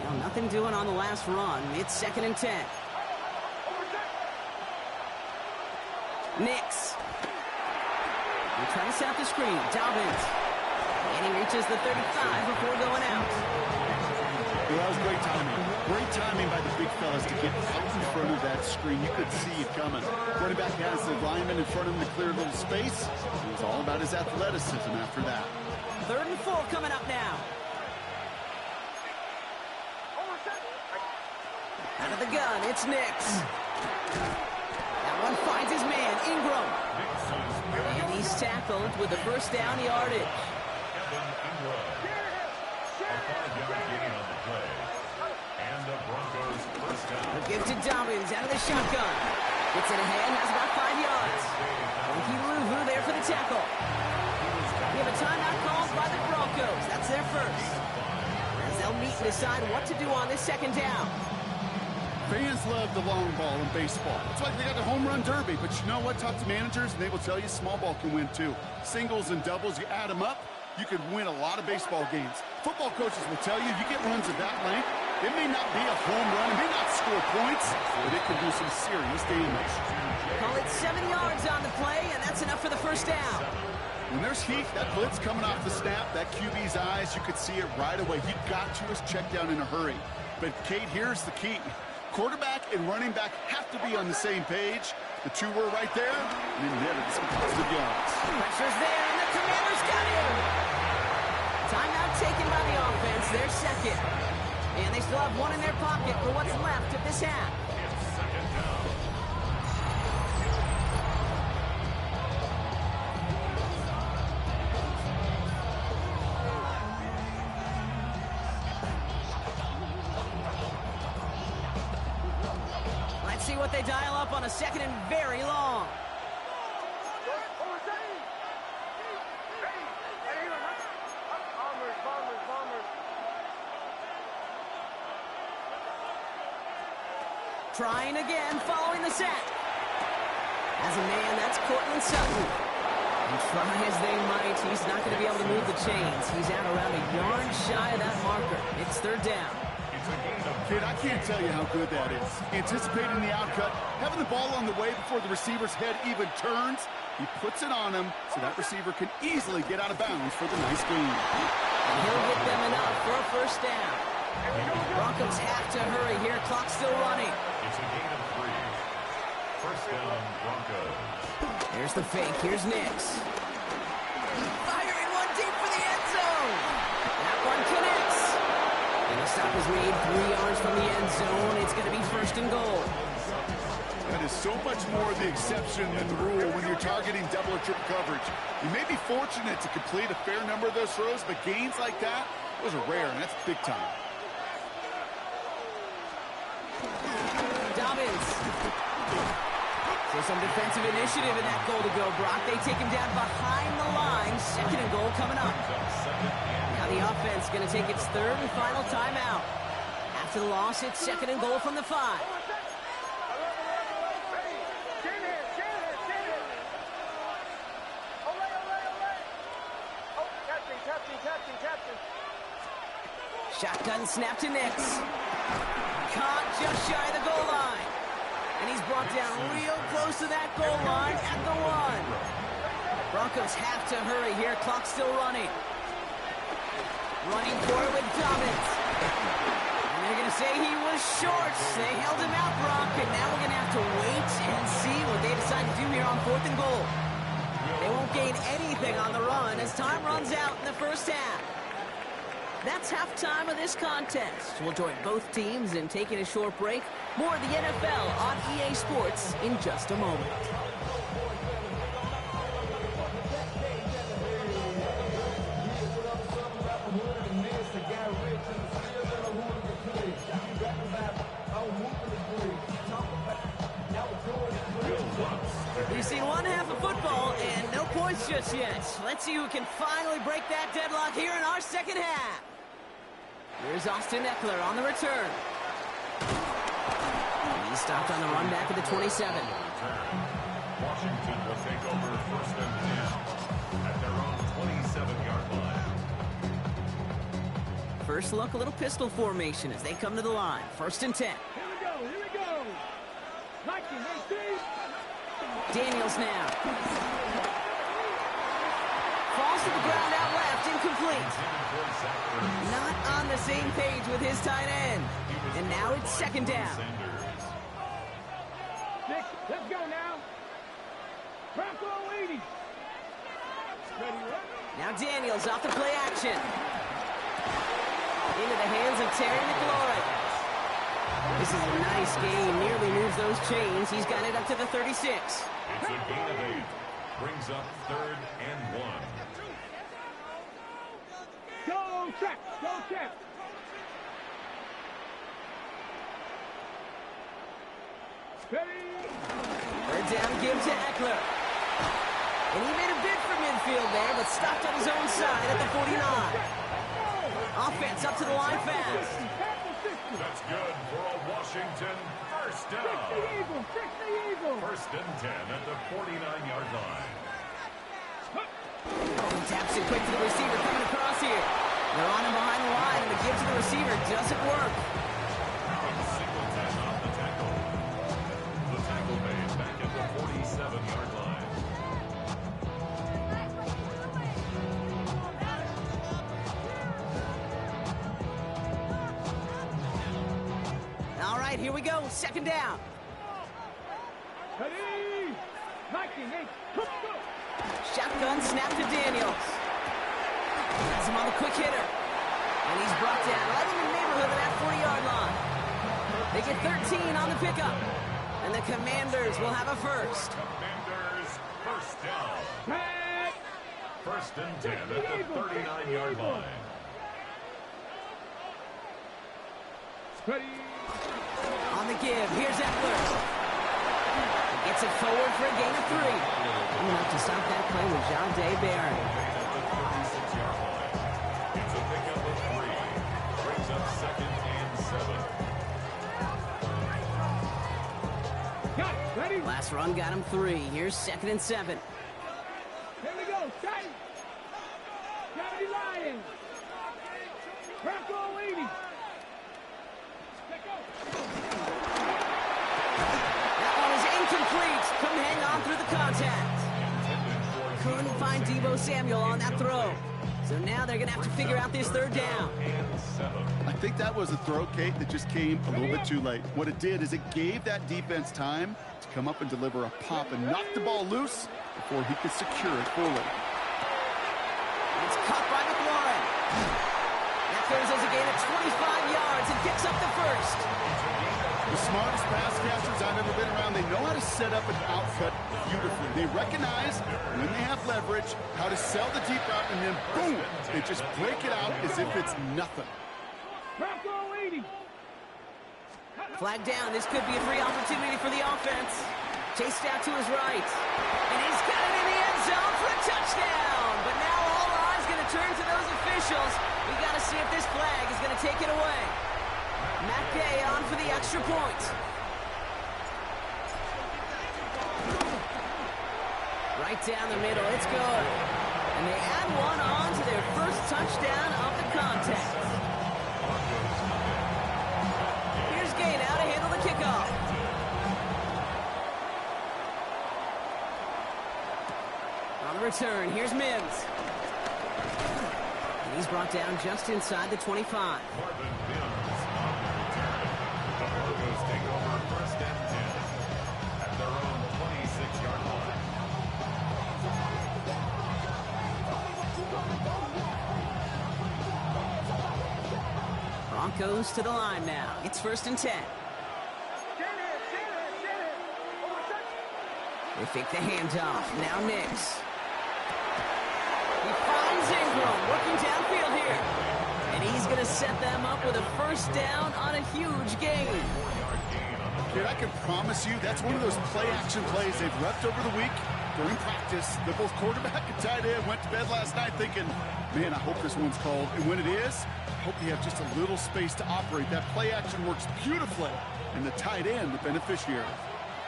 Well, nothing doing on the last run. It's second and 10. Nix. They're trying to set up the screen. Dobbins. And he reaches the 35 before going out. Well, that was great timing. Great timing by the big fellas to get out in front of that screen. You could see it coming. Running back has the lineman in front of him to clear a little space. It was all about his athleticism after that. 3rd and 4 coming up now. Out of the gun, it's Nix. That one finds his man, Ingram. And he's tackled with the first down yardage. Evan Ingram. A 5-yard gain on the play. And the Broncos first down. The give to Dobbins out of the shotgun. Gets it ahead, has about 5 yards. Frankie Louvu there for the tackle. We have a timeout called by the Broncos. That's their first. As they'll meet and decide what to do on this 2nd down. Fans love the long ball in baseball. It's like they got the home run derby, but you know what? Talk to managers, and they will tell you small ball can win too. Singles and doubles, you add them up, you could win a lot of baseball games. Football coaches will tell you get runs of that length. It may not be a home run, it may not score points, but it can do some serious damage. Call it 7 yards on the play, and that's enough for the first down. When there's heat, that blitz coming off the snap, that QB's eyes, you could see it right away. He got to his check down in a hurry. But, Kate, here's the key. Quarterback and running back have to be on the same page. The two were right there, and they netted some positive yards. Pressure's there, and the Commanders got him. Timeout taken by the offense, their second. And they still have one in their pocket for what's left of this half. It's 2nd down. Let's see what they dial up on a 2nd and very long. Trying again, following the sack. As a man, that's Cortland Sutton. And try as they might, he's not going to be able to move the chains. He's out around a yard shy of that marker. It's 3rd down. Kid, I can't tell you how good that is. Anticipating the outcut, having the ball on the way before the receiver's head even turns. He puts it on him so that receiver can easily get out of bounds for the nice gain. And he'll get them enough for a first down. Broncos have to hurry here. Clock's still running. It's a gain of 3. First down, Broncos. Here's the fake. Here's Nix. Firing one deep for the end zone. That one connects. And the stop is made 3 yards from the end zone. It's going to be 1st and goal. That is so much more the exception than the rule when you're targeting double or triple coverage. You may be fortunate to complete a fair number of those throws, but gains like that, those are rare, and that's big time. Dobbins. So some defensive initiative in that goal to go, Brock. They take him down behind the line. 2nd and goal coming up. Now the offense going to take its 3rd and final timeout. After the loss, it's 2nd and goal from the 5. Shotgun snap to Nix. Caught just shy of the goal line. And he's brought down real close to that goal line at the 1. Broncos have to hurry here. Clock's still running. Running for it with Dobbins. And they're going to say he was short. They held him out, Brock. And now we're going to have to wait and see what they decide to do here on 4th and goal. They won't gain anything on the run as time runs out in the first half. That's halftime of this contest. We'll join both teams in taking a short break. More of the NFL on EA Sports in just a moment. We've seen one half of football and no points just yet. Let's see who can finally break that deadlock here in our 2nd half. Here's Austin Eckler on the return. He's stopped on the run back at the 27. Washington will take over 1st and 10 at their own 27-yard line. First look, a little pistol formation as they come to the line. 1st and 10. Here we go. 19, 18. Daniels now. falls to the ground out left, incomplete. Not on the same page with his tight end. And now it's second down. Six, let's go now. Bronco 80. Ready, run. Now Daniels off the play action. Into the hands of Terry McLaurin. This is a nice game. Nearly moves those chains. He's got it up to the 36. It's a gain of 8. Brings up 3rd and 1. Go check, go check. Ready. Third down give to Eckler. And he made a bid for midfield there, but stopped on his own side at the 49. Offense up to the line fast. That's good for a Washington first Fix the down. eagle, fix the eagle. 1st and 10 at the 49-yard line. Oh, he taps it quick to the receiver coming across here. They're on him behind the line, and the give to the receiver doesn't work. Singleton off the tackle. The tackle made back at the 47-yard line. All right, here we go. Second down. Ready. 19, 8, go. Shotgun snap to Daniels. Has him on the quick hitter. And he's brought down right in the neighborhood of that 40-yard line. They get 13 on the pickup. And the Commanders will have a first. Commanders first down. Back. 1st and 10 at the 39-yard line. Ready. On the give, here's Eckler. Gets it forward for a gain of 3. Enough to stop that play with John Day Barron. At the 36-yard line. It's a pickup of 3. Brings up 2nd and 7. Got it. Ready. Last run got him 3. Here's 2nd and 7. Here we go. Tight. Johnny Lions. Bronco 80. Let go. That one is incomplete. Couldn't hang on through the contact. Couldn't find Deebo Samuel on that throw. So now they're going to have to figure out this third down. And 7. I think that was a throw, Kate, that just came a little bit too late. What it did is it gave that defense time to come up and deliver a pop and knock the ball loose before he could secure it fully. It's caught by McLaurin. That throws us a gain of 25 yards and picks up the first. The smartest pass catchers I've ever been around, they know how to set up an outcut beautifully. They recognize when they have leverage, how to sell the deep route, and then boom, they just break it out as if it's nothing. Bronco 80. Flag down. This could be a free opportunity for the offense. Chased out to his right. And he's got it in the end zone for a touchdown. But now all eyes going to turn to those officials. We got to see if this flag is going to take it away. Matt Gay on for the extra point. Right down the middle. It's good. And they add one on to their first touchdown of the contest. Here's Gay now to handle the kickoff. On the return, here's Mims. And he's brought down just inside the 25. Marvin Mims on the return. The Broncos take over 1st and 10 at their own 26-yard line. Broncos to the line now. It's 1st and 10. They fake the handoff. Now Nix. He finds Ingram working downfield here. And he's going to set them up with a first down on a huge gain. Kid, I can promise you that's one of those play-action plays they've repped over the week during practice. The both quarterback and tight end went to bed last night thinking, man, I hope this one's called. And when it is, I hope you have just a little space to operate. That play-action works beautifully, and the tight end, the beneficiary.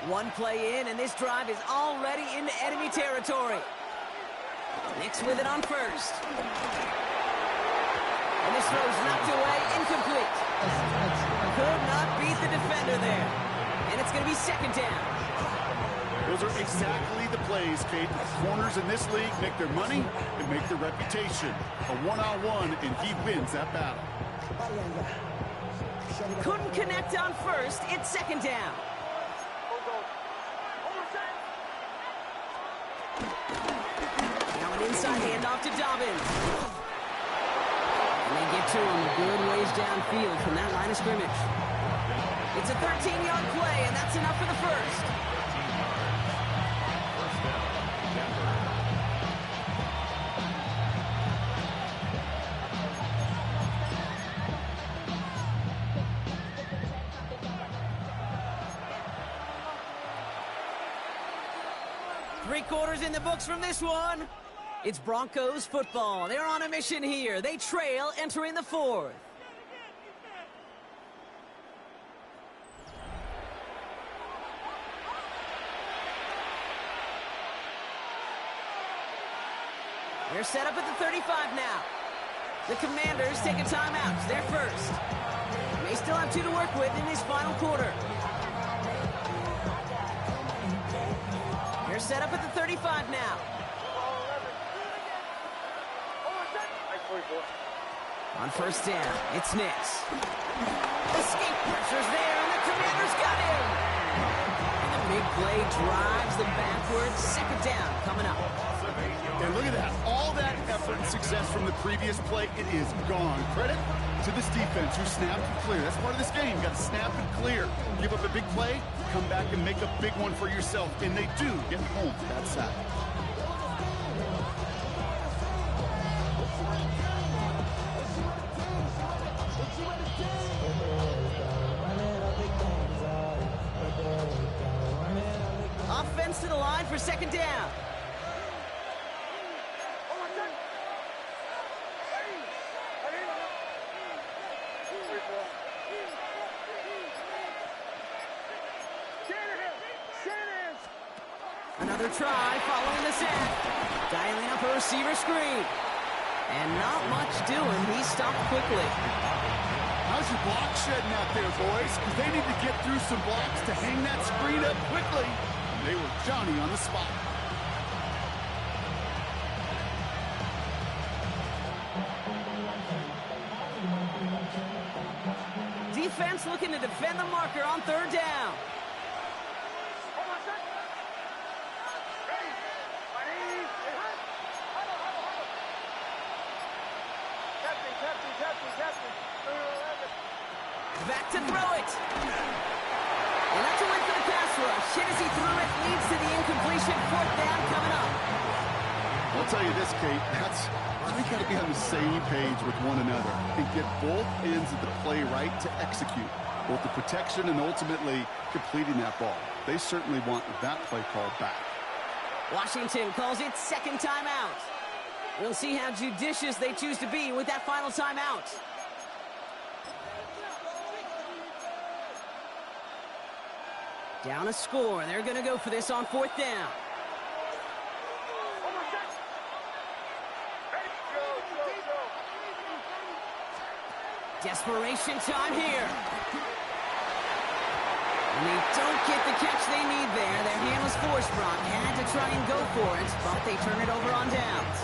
One play in, and this drive is already into enemy territory. Nix with it on first. And this throw's knocked away, incomplete. Could not beat the defender there. And it's going to be second down. Those are exactly the plays, Kate. The corners in this league make their money and make their reputation. A one-on-one, and he wins that battle. Couldn't connect on first. It's second down. Now an inside handoff to Dobbins. And they get to him a good ways downfield from that line of scrimmage. It's a 13-yard play, and that's enough for the first. First down, Denver. Three quarters in the books from this one. It's Broncos football. They're on a mission here. They trail entering the fourth. They're set up at the 35 now. The Commanders take a timeout. They're first. They still have 2 to work with in this final quarter. They're set up at the 35 now. On first down, it's Nix. Escape pressure's there, and the Commanders got him. And the big play drives them backwards. Second down coming up. And look at that. All that effort and success from the previous play, it is gone. Credit to this defense who snapped and clear. That's part of this game. You got to snap and clear. Give up a big play, come back and make a big one for yourself. And they do get home for that sack. Offense to the line for second down. Another try following the sack. Dialing up a receiver screen. And not much doing. He stopped quickly. How's your block shedding out there, boys? Because they need to get through some blocks to hang that screen up quickly. And they were Johnny on the spot. Defense looking to defend the marker on third down. Back to throw it. And that's a win for the pass rush. Hit as he threw it, leads to the incompletion. Fourth down coming up. I'll tell you this, Kate, we got to be on the same page with one another and get both ends of the play right to execute, both the protection and ultimately completing that ball. They certainly want that play call back. Washington calls it second timeout. We'll see how judicious they choose to be with that final timeout. Down a score. They're going to go for this on fourth down. Desperation time here. And they don't get the catch they need there. Their hand was forced, Brock. Had to try and go for it, but they turn it over on downs.